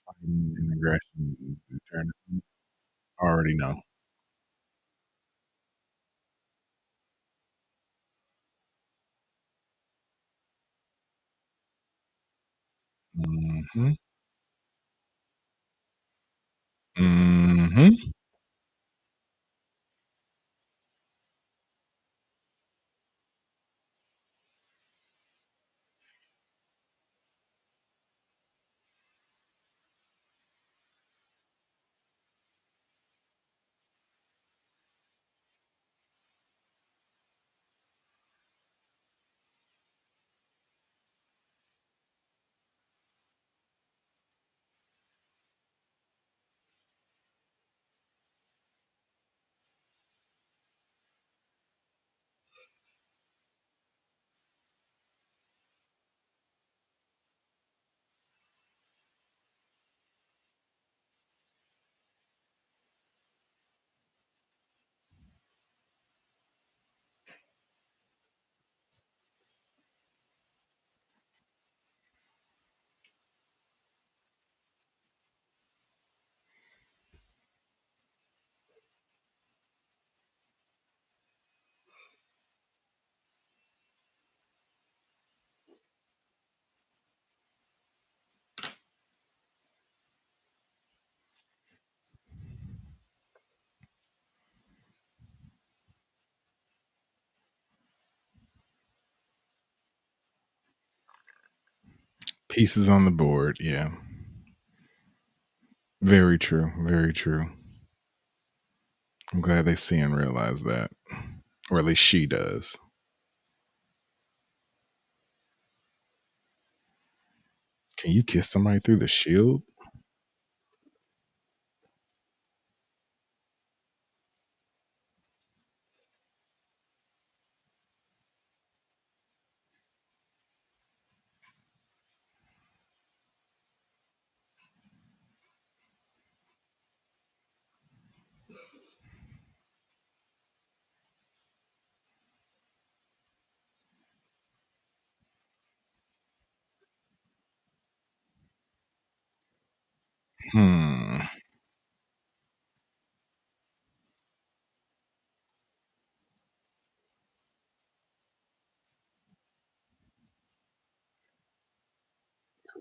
fighting and aggression and turn. Already know. Mhm. Mhm. Pieces on the board, yeah. Very true, very true. I'm glad they see and realize that. Or at least she does. Can you kiss somebody through the shield? Hmm.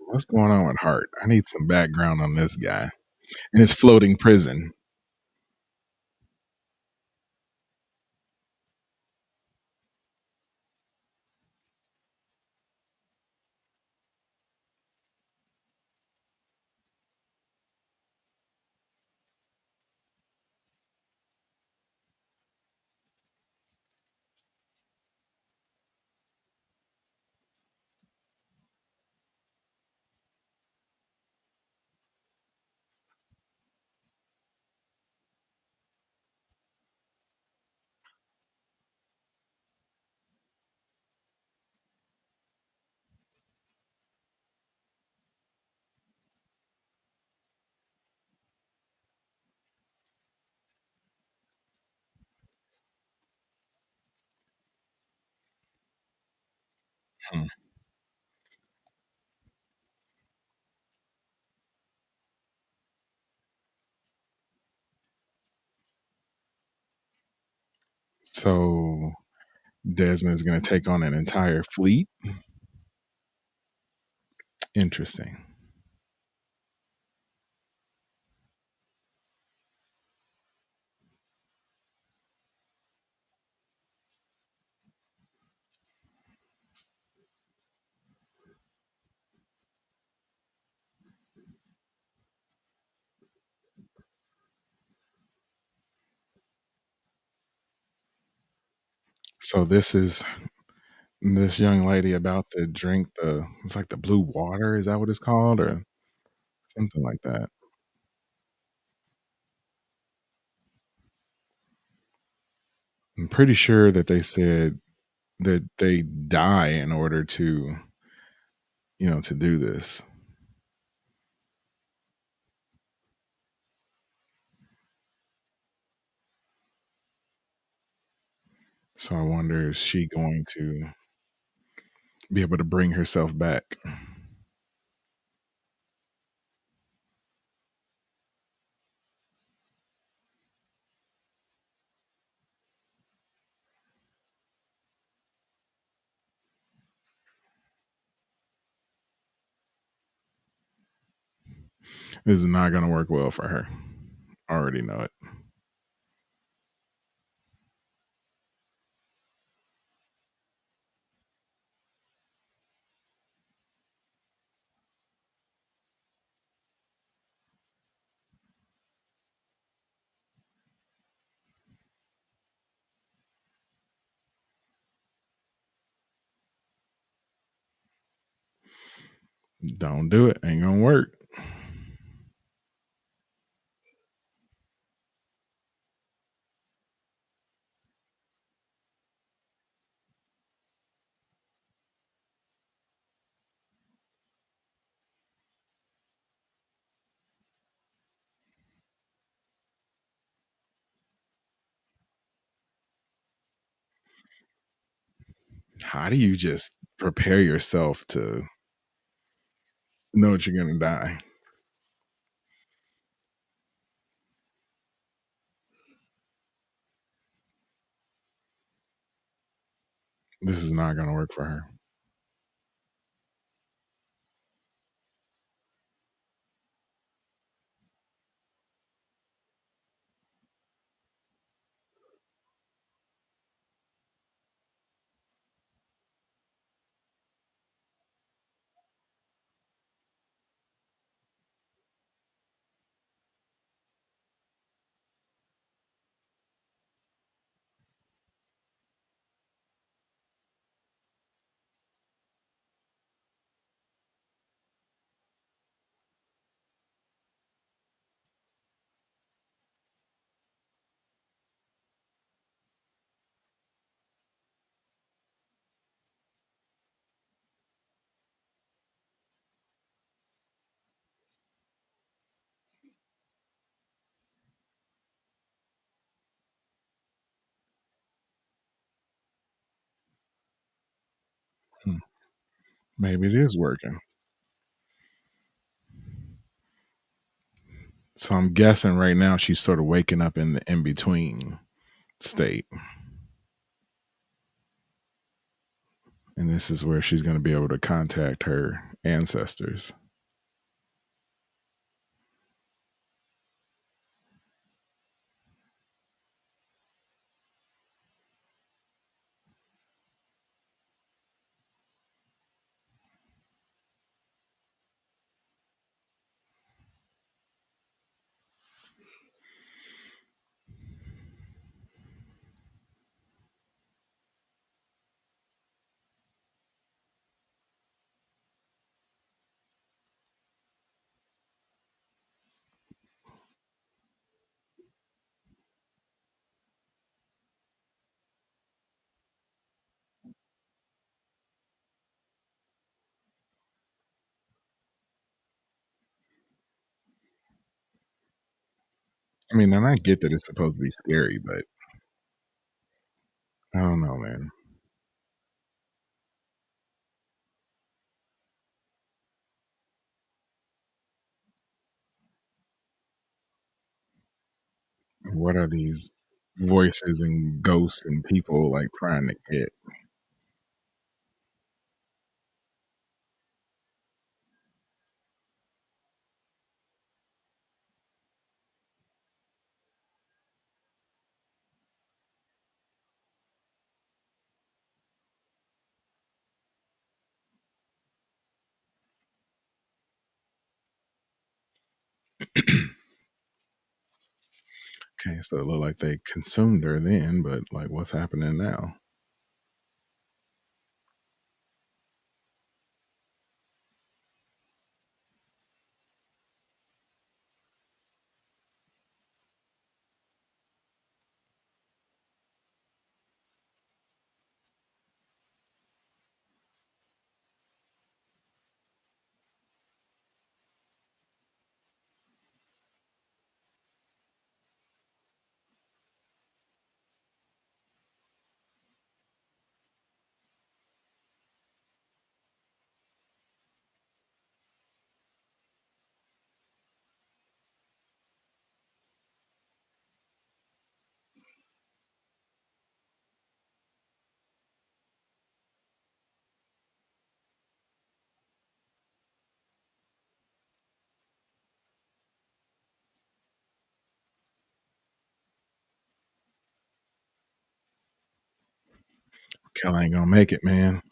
What's going on with Hart? I need some background on this guy and his floating prison. Hmm. So Desmond's going to take on an entire fleet. Interesting. So this young lady about to drink it's like the blue water, is that what it's called? Or something like that. I'm pretty sure that they said that they die in order to, to do this. So I wonder, is she going to be able to bring herself back? This is not gonna work well for her. I already know it. Don't do it. Ain't gonna work. How do you just prepare yourself to know that you're gonna die? This is not gonna work for her. Hmm. Maybe it is working. So I'm guessing right now she's sort of waking up in the in between state. And this is where she's going to be able to contact her ancestors. I mean, and I get that it's supposed to be scary, but I don't know, man. What are these voices and ghosts and people like trying to get? Okay, so it looked like they consumed her then, but like what's happening now? Kel ain't gonna make it, man.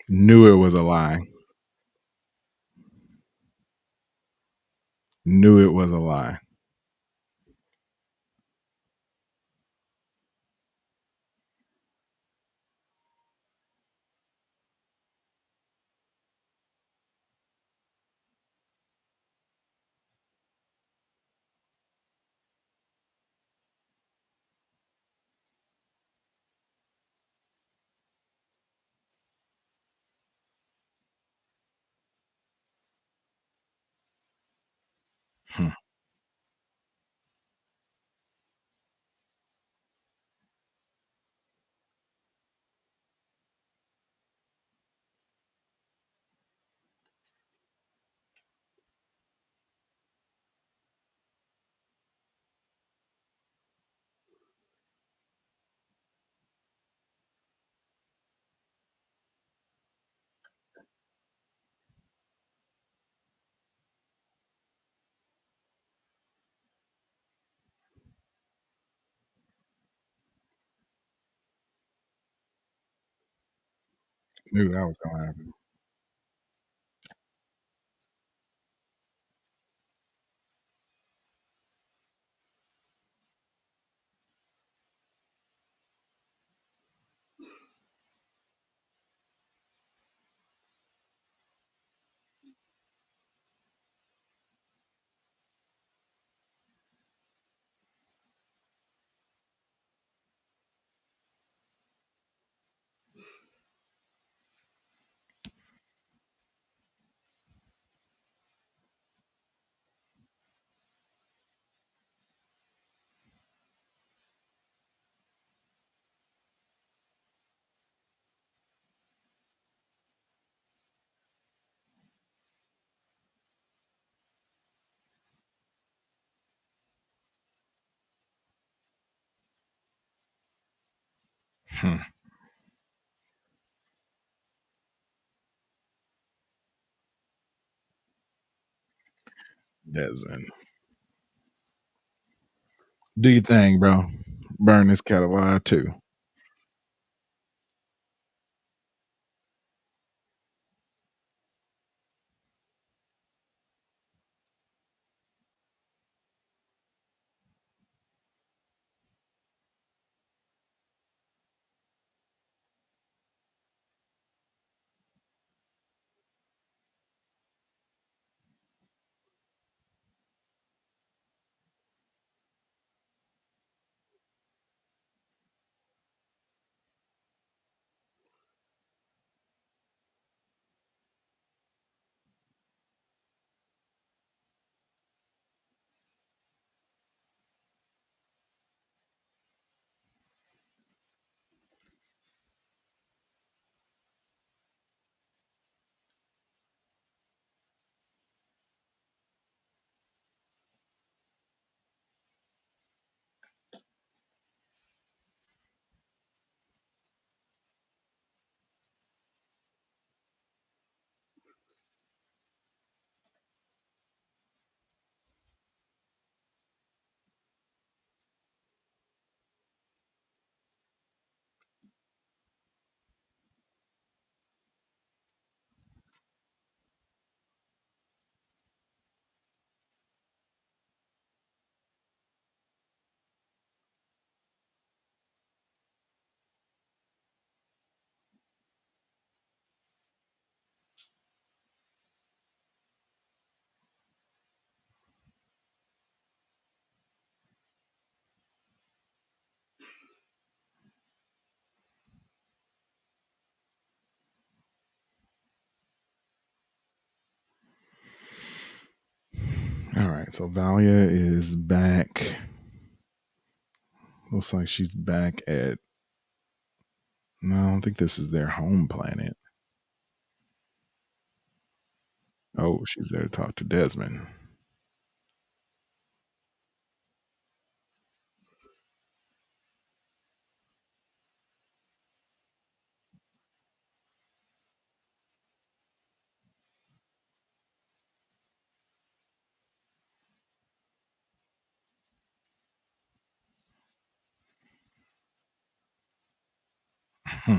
Knew it was a lie. Knew it was a lie. Knew that was gonna happen. Desmond. Do your thing, bro. Burn this cat alive too. All right, so Valia is back. Looks like she's back at. No, I don't think this is their home planet. Oh, she's there to talk to Desmond. Hmm.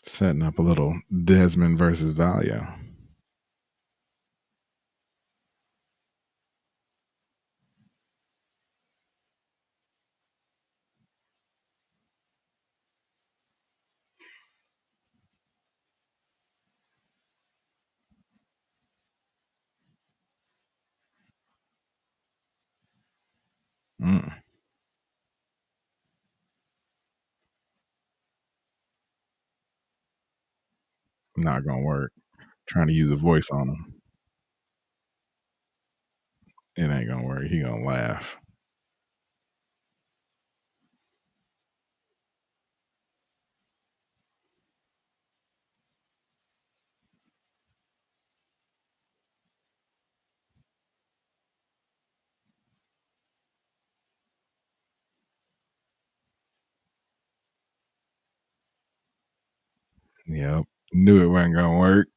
Setting up a little Desmond versus Valia. Mm, not gonna work. Trying to use a voice on him. It ain't gonna work. He gonna laugh. Yep. Knew it wasn't gonna work.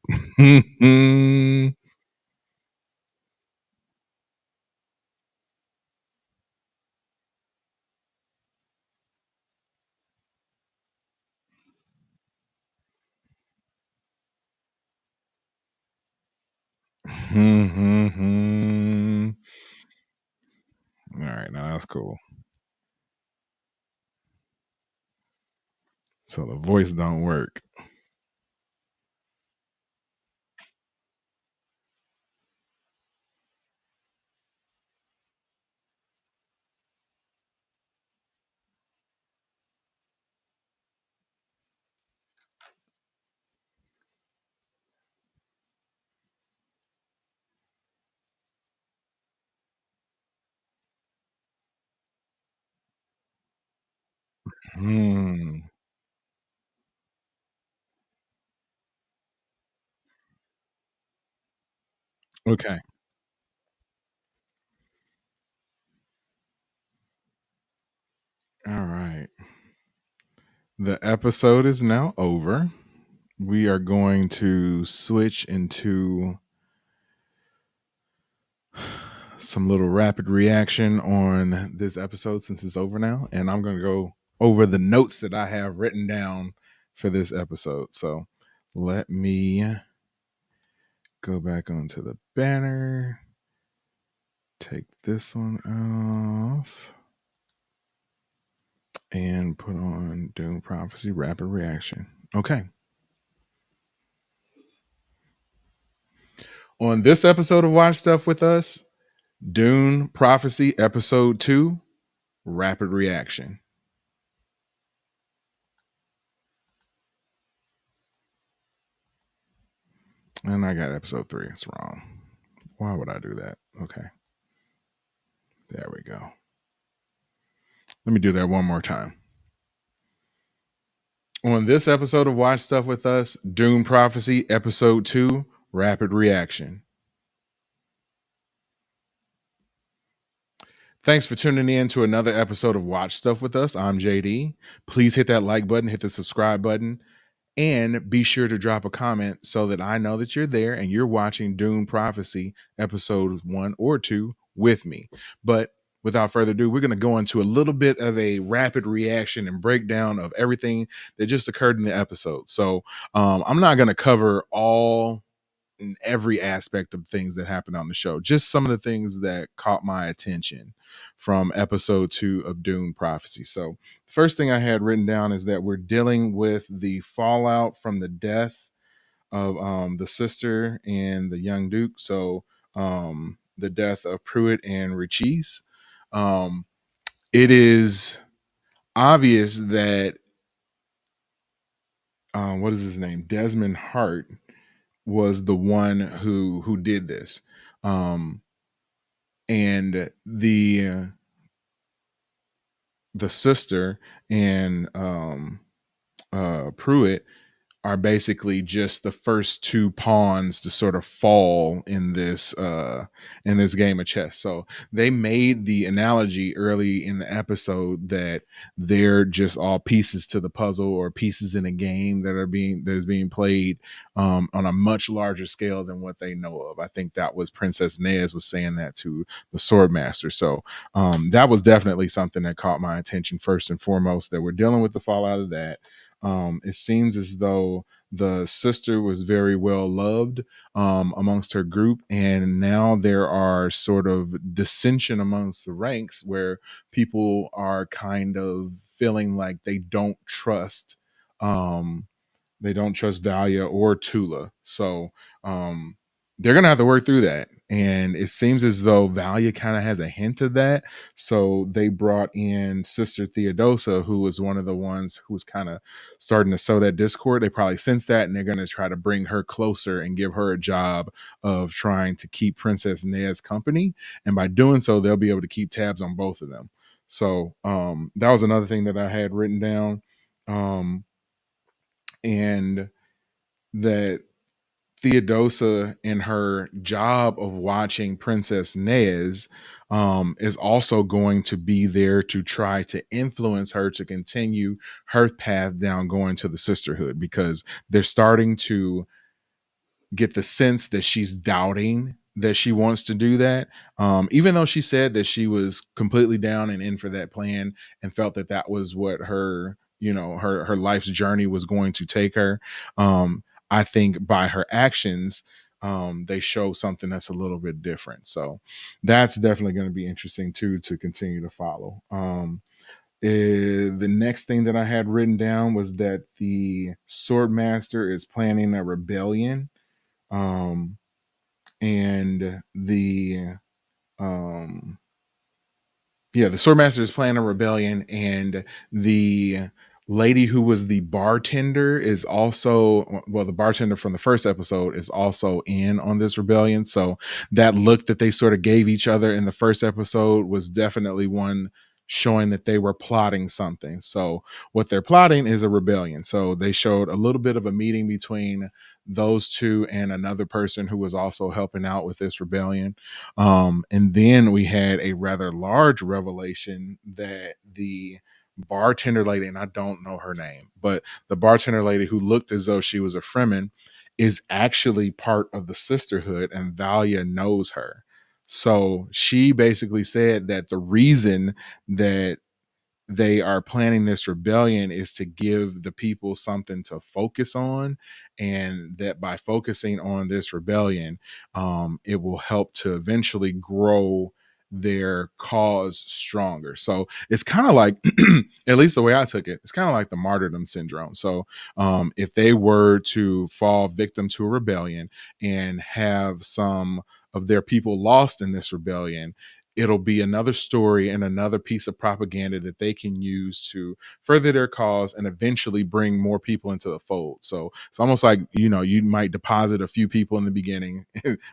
All right, now that's cool. So the voice don't work. Hmm. Okay. All right. The episode is now over. We are going to switch into some little rapid reaction on this episode since it's over now. And I'm going to go over the notes that I have written down for this episode. So let me go back onto the banner, take this one off, and put on Dune Prophecy rapid reaction. Okay. On this episode of Watch Stuff With Us, Dune Prophecy Episode 2, rapid reaction. And I got episode 3. It's wrong. Why would I do that? Okay. There we go. Let me do that one more time. On this episode of Watch Stuff With Us, Dune Prophecy Episode 2, rapid reaction. Thanks for tuning in to another episode of Watch Stuff With Us. I'm JD. Please hit that like button, hit the subscribe button, and be sure to drop a comment so that I know that you're there and you're watching Dune Prophecy Episode 1 or 2 with me. But without further ado, we're going to go into a little bit of a rapid reaction and breakdown of everything that just occurred in the episode. So I'm not going to cover all in every aspect of things that happened on the show, just some of the things that caught my attention from episode 2 of Dune Prophecy. So first thing I had written down is that we're dealing with the fallout from the death of the sister and the young Duke. So the death of Pruitt and Richise. It is obvious that what is his name? Desmond Hart was the one who did this. And the sister and Pruitt are basically just the first two pawns to sort of fall in this game of chess. So they made the analogy early in the episode that they're just all pieces to the puzzle or pieces in a game that is being played on a much larger scale than what they know of. I think that was Princess Nez was saying that to the Swordmaster. So that was definitely something that caught my attention first and foremost, that we're dealing with the fallout of that. It seems as though the sister was very well loved amongst her group, and now there are sort of dissension amongst the ranks where people are kind of feeling like they don't trust Dahlia or Tula. So they're gonna have to work through that. And it seems as though Valia kind of has a hint of that. So they brought in Sister Theodosa, who was one of the ones who was kind of starting to sow that discord. They probably sense that, and they're going to try to bring her closer and give her a job of trying to keep Princess Nez company. And by doing so, they'll be able to keep tabs on both of them. So that was another thing that I had written down. And that Theodosa, in her job of watching Princess Nez, is also going to be there to try to influence her to continue her path down going to the sisterhood, because they're starting to get the sense that she's doubting that she wants to do that, even though she said that she was completely down and in for that plan and felt that that was what her, her life's journey was going to take her. I think by her actions, they show something that's a little bit different. So that's definitely going to be interesting too, to continue to follow. The next thing that I had written down was that the Swordmaster is planning a rebellion, um, and um, the Swordmaster is planning a rebellion, and the lady who was the bartender is also, well, the bartender from the first episode is also in on this rebellion. So that look that they sort of gave each other in the first episode was definitely one showing that they were plotting something. So what they're plotting is a rebellion. So they showed a little bit of a meeting between those two and another person who was also helping out with this rebellion. And then we had a rather large revelation that the bartender lady, and I don't know her name, but the bartender lady who looked as though she was a Fremen is actually part of the sisterhood, and Valia knows her. So she basically said that the reason that they are planning this rebellion is to give the people something to focus on, and that by focusing on this rebellion, it will help to eventually grow their cause stronger. So it's kind of like, at least the way I took it, it's kind of like the martyrdom syndrome. So if they were to fall victim to a rebellion and have some of their people lost in this rebellion, it'll be another story and another piece of propaganda that they can use to further their cause and eventually bring more people into the fold. So it's almost like, you might deposit a few people in the beginning.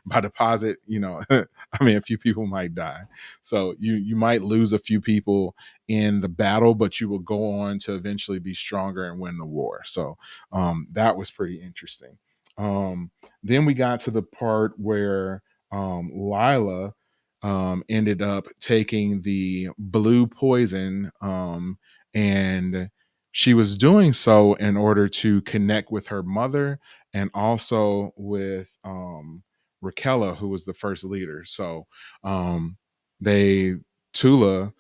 By deposit, a few people might die. So you might lose a few people in the battle, but you will go on to eventually be stronger and win the war. So that was pretty interesting. Then we got to the part where Lila ended up taking the blue poison, and she was doing so in order to connect with her mother and also with Raquella, who was the first leader. So they Tula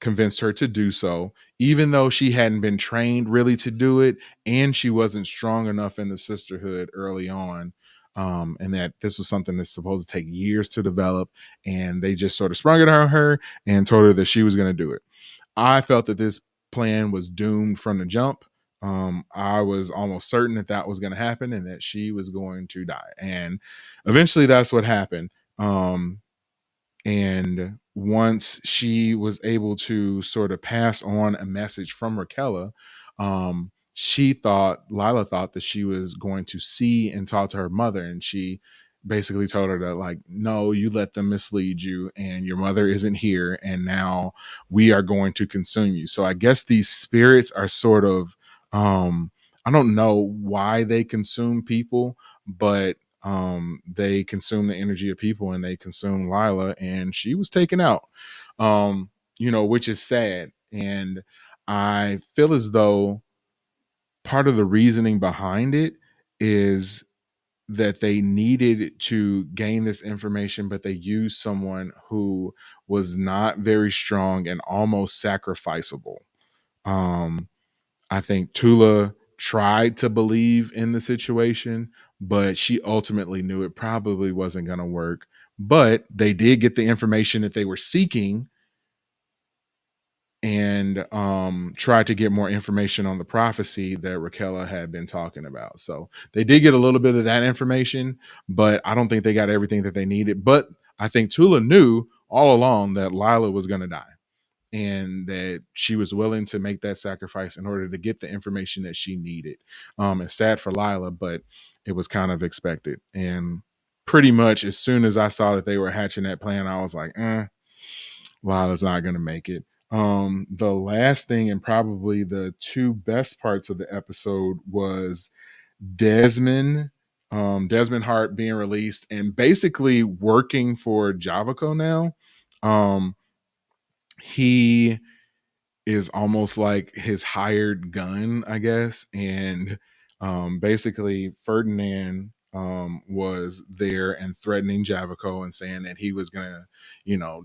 convinced her to do so, even though she hadn't been trained really to do it, and she wasn't strong enough in the sisterhood early on. And that this was something that's supposed to take years to develop, and they just sort of sprung it on her and told her that she was going to do it. I felt that this plan was doomed from the jump. I was almost certain that that was going to happen and that she was going to die, and eventually that's what happened. And once she was able to sort of pass on a message from Raquella, Lila thought that she was going to see and talk to her mother, and she basically told her that, like, no, you let them mislead you, and your mother isn't here, and now we are going to consume you. So I guess these spirits are sort of, I don't know why they consume people, but they consume the energy of people, and they consume Lila, and she was taken out, which is sad. And I feel as though part of the reasoning behind it is that they needed to gain this information, but they used someone who was not very strong and almost sacrificable. Um, I think Tula tried to believe in the situation, but she ultimately knew it probably wasn't going to work. But they did get the information that they were seeking, and tried to get more information on the prophecy that Raquel had been talking about. So they did get a little bit of that information, but I don't think they got everything that they needed. But I think Tula knew all along that Lila was going to die, and that she was willing to make that sacrifice in order to get the information that she needed. It's sad for Lila, but it was kind of expected. And pretty much as soon as I saw that they were hatching that plan, I was like, Lila's not going to make it. The last thing, and probably the two best parts of the episode, was Desmond, Desmond Hart being released and basically working for Javaco now. He is almost like his hired gun, I guess. And basically, Ferdinand was there and threatening Javaco and saying that he was gonna,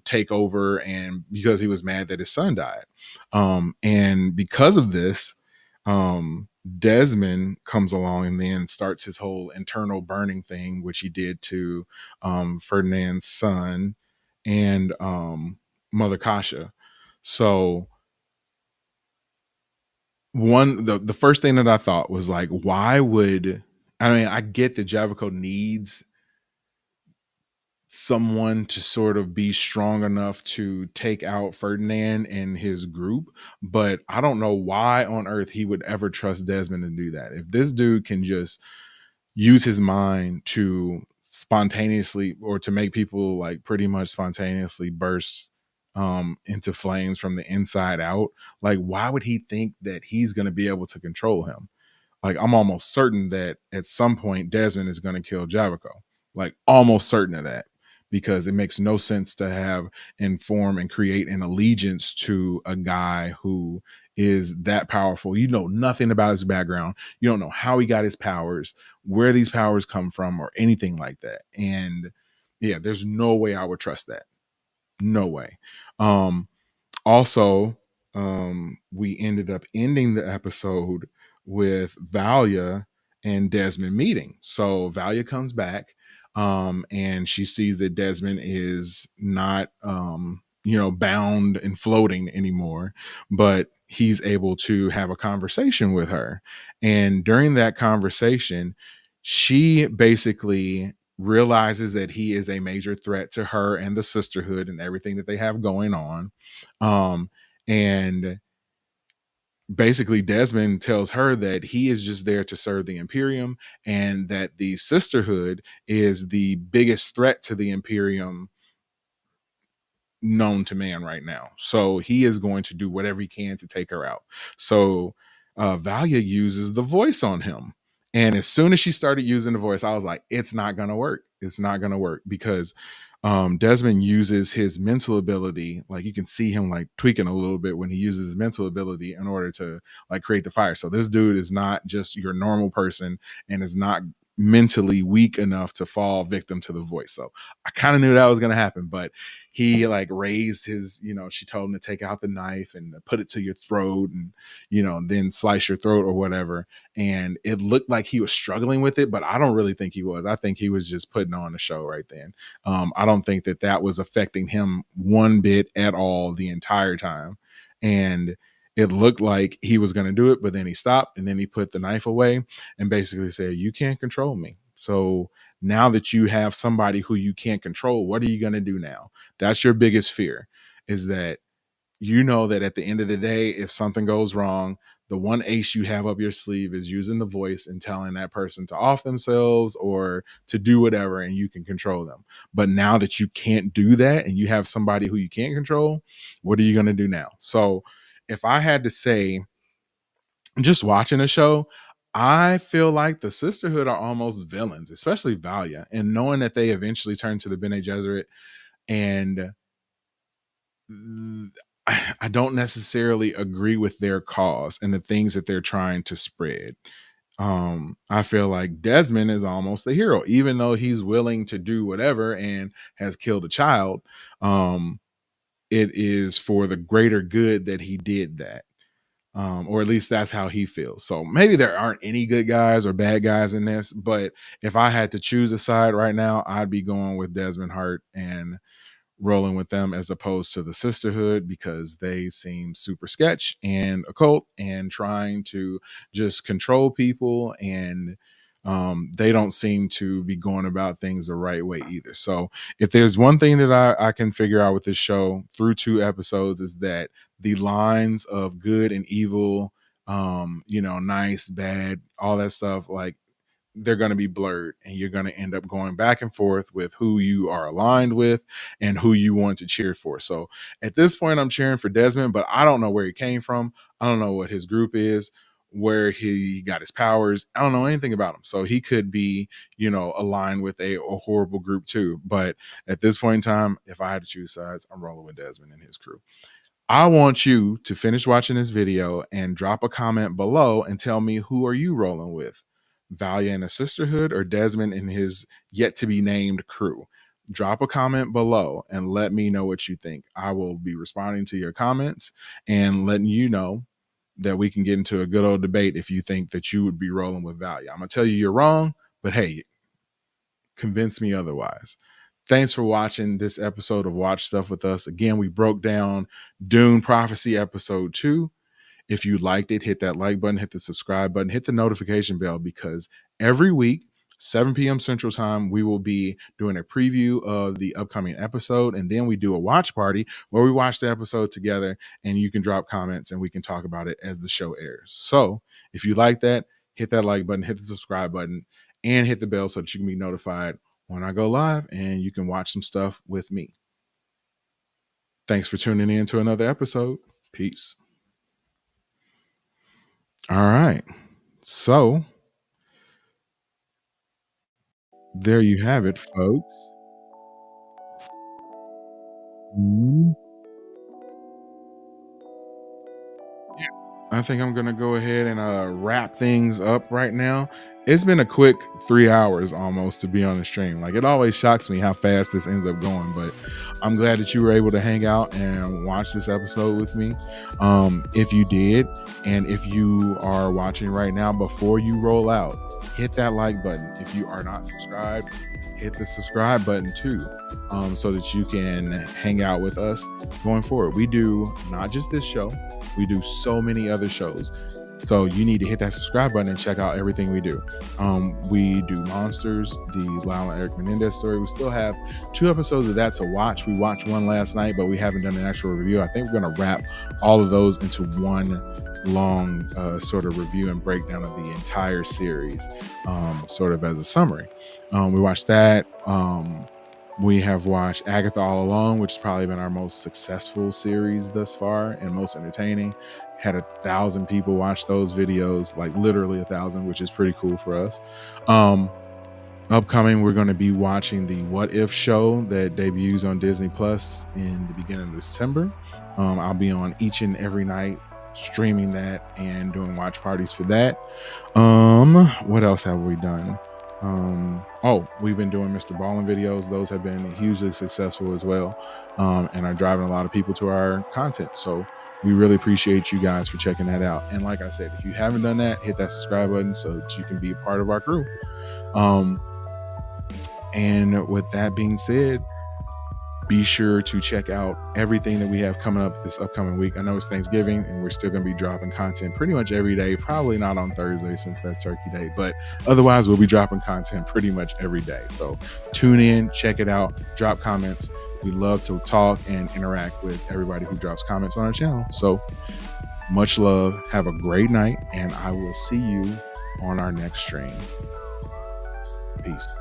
take over, and because he was mad that his son died. And because of this, Desmond comes along and then starts his whole internal burning thing, which he did to Ferdinand's son and Mother Kasha. So the first thing that I thought was, like, why would, I mean, I get that Javaco needs someone to sort of be strong enough to take out Ferdinand and his group, but I don't know why on earth he would ever trust Desmond to do that. If this dude can just use his mind to spontaneously, or to make people like pretty much spontaneously burst into flames from the inside out, like, why would he think that he's going to be able to control him? Like, I'm almost certain that at some point Desmond is going to kill Javaco. Like, almost certain of that, because it makes no sense to have and form and create an allegiance to a guy who is that powerful. You know nothing about his background. You don't know how he got his powers, where these powers come from, or anything like that. And yeah, there's no way I would trust that. No way. Also, we ended up ending the episode with Valia and Desmond meeting. So Valia comes back, and she sees that Desmond is not, bound and floating anymore, but he's able to have a conversation with her. And during that conversation, she basically realizes that he is a major threat to her and the sisterhood and everything that they have going on. And basically Desmond tells her that he is just there to serve the Imperium, and that the sisterhood is the biggest threat to the Imperium known to man right now. So he is going to do whatever he can to take her out. So Valia uses the voice on him. And as soon as she started using the voice, I was like, it's not going to work. It's not going to work, because Desmond uses his mental ability. Like, you can see him like tweaking a little bit when he uses his mental ability in order to like create the fire. So this dude is not just your normal person, and is not mentally weak enough to fall victim to the voice. So I kind of knew that was going to happen, but he like raised his, she told him to take out the knife and put it to your throat, and, then slice your throat or whatever. And it looked like he was struggling with it, but I don't really think he was. I think he was just putting on a show right then. I don't think that was affecting him one bit at all the entire time. And it looked like he was going to do it, but then he stopped, and then he put the knife away and basically said, you can't control me. So now that you have somebody who you can't control, what are you going to do now? That's your biggest fear, is that you know that at the end of the day, if something goes wrong, the one ace you have up your sleeve is using the voice and telling that person to off themselves or to do whatever, and you can control them. But now that you can't do that and you have somebody who you can't control, what are you going to do now? So if I had to say, just watching a show, I feel like the Sisterhood are almost villains, especially Valia, and knowing that they eventually turn to the Bene Gesserit, and I don't necessarily agree with their cause and the things that they're trying to spread. I feel like Desmond is almost the hero, even though he's willing to do whatever and has killed a child. It is for the greater good that he did that. Or at least that's how he feels. So maybe there aren't any good guys or bad guys in this, but if I had to choose a side right now, I'd be going with Desmond Hart and rolling with them as opposed to the Sisterhood, because they seem super sketch and occult and trying to just control people, and they don't seem to be going about things the right way either. So if there's one thing that I can figure out with this show through 2 episodes, is that the lines of good and evil, nice, bad, all that stuff, like, they're going to be blurred, and you're going to end up going back and forth with who you are aligned with and who you want to cheer for. So at this point, I'm cheering for Desmond, but I don't know where he came from. I don't know what his group is, where he got his powers. I don't know anything about him. So he could be, aligned with a horrible group too. But at this point in time, if I had to choose sides, I'm rolling with Desmond and his crew. I want you to finish watching this video and drop a comment below and tell me, who are you rolling with? Valia and a Sisterhood, or Desmond and his yet to be named crew? Drop a comment below and let me know what you think. I will be responding to your comments and letting you know that we can get into a good old debate if you think that you would be rolling with Valia. I'm going to tell you you're wrong, but hey, convince me otherwise. Thanks for watching this episode of Watch Stuff with us. Again, we broke down Dune Prophecy episode 2. If you liked it, hit that like button, hit the subscribe button, hit the notification bell, because every week, 7 p.m. Central Time, we will be doing a preview of the upcoming episode, and then we do a watch party where we watch the episode together, and you can drop comments and we can talk about it as the show airs. So if you like that, hit that like button, hit the subscribe button, and hit the bell so that you can be notified when I go live and you can watch some stuff with me. Thanks for tuning in to another episode. Peace. All right. So there you have it, folks. Yeah, I think I'm going to go ahead and wrap things up right now. It's been a quick 3 hours almost to be on the stream. Like, it always shocks me how fast this ends up going, but I'm glad that you were able to hang out and watch this episode with me. If you did, and if you are watching right now, before you roll out, hit that like button. If you are not subscribed, hit the subscribe button too, so that you can hang out with us going forward. We do not just this show, we do so many other shows. So you need to hit that subscribe button and check out everything we do. We do Monsters, the Lyle and Eric Menendez story. We still have 2 episodes of that to watch. We watched one last night, but we haven't done an actual review. I think we're going to wrap all of those into one long sort of review and breakdown of the entire series, sort of as a summary. We watched that. We have watched Agatha All Along, which has probably been our most successful series thus far and most entertaining. Had 1,000 people watch those videos, like literally 1,000, which is pretty cool for us. Upcoming, we're going to be watching the What If show that debuts on Disney Plus in the beginning of December. I'll be on each and every night streaming that and doing watch parties for that. What else have we done? We've been doing Mr. Ballin videos. Those have been hugely successful as well, and are driving a lot of people to our content. So we really appreciate you guys for checking that out. And like I said, if you haven't done that, hit that subscribe button so that you can be a part of our crew. And with that being said, be sure to check out everything that we have coming up this upcoming week. I know it's Thanksgiving and we're still going to be dropping content pretty much every day, probably not on Thursday since that's Turkey Day, but otherwise we'll be dropping content pretty much every day. So tune in, check it out, drop comments. We love to talk and interact with everybody who drops comments on our channel. So Much love. Have a great night, and I will see you on our next stream. Peace.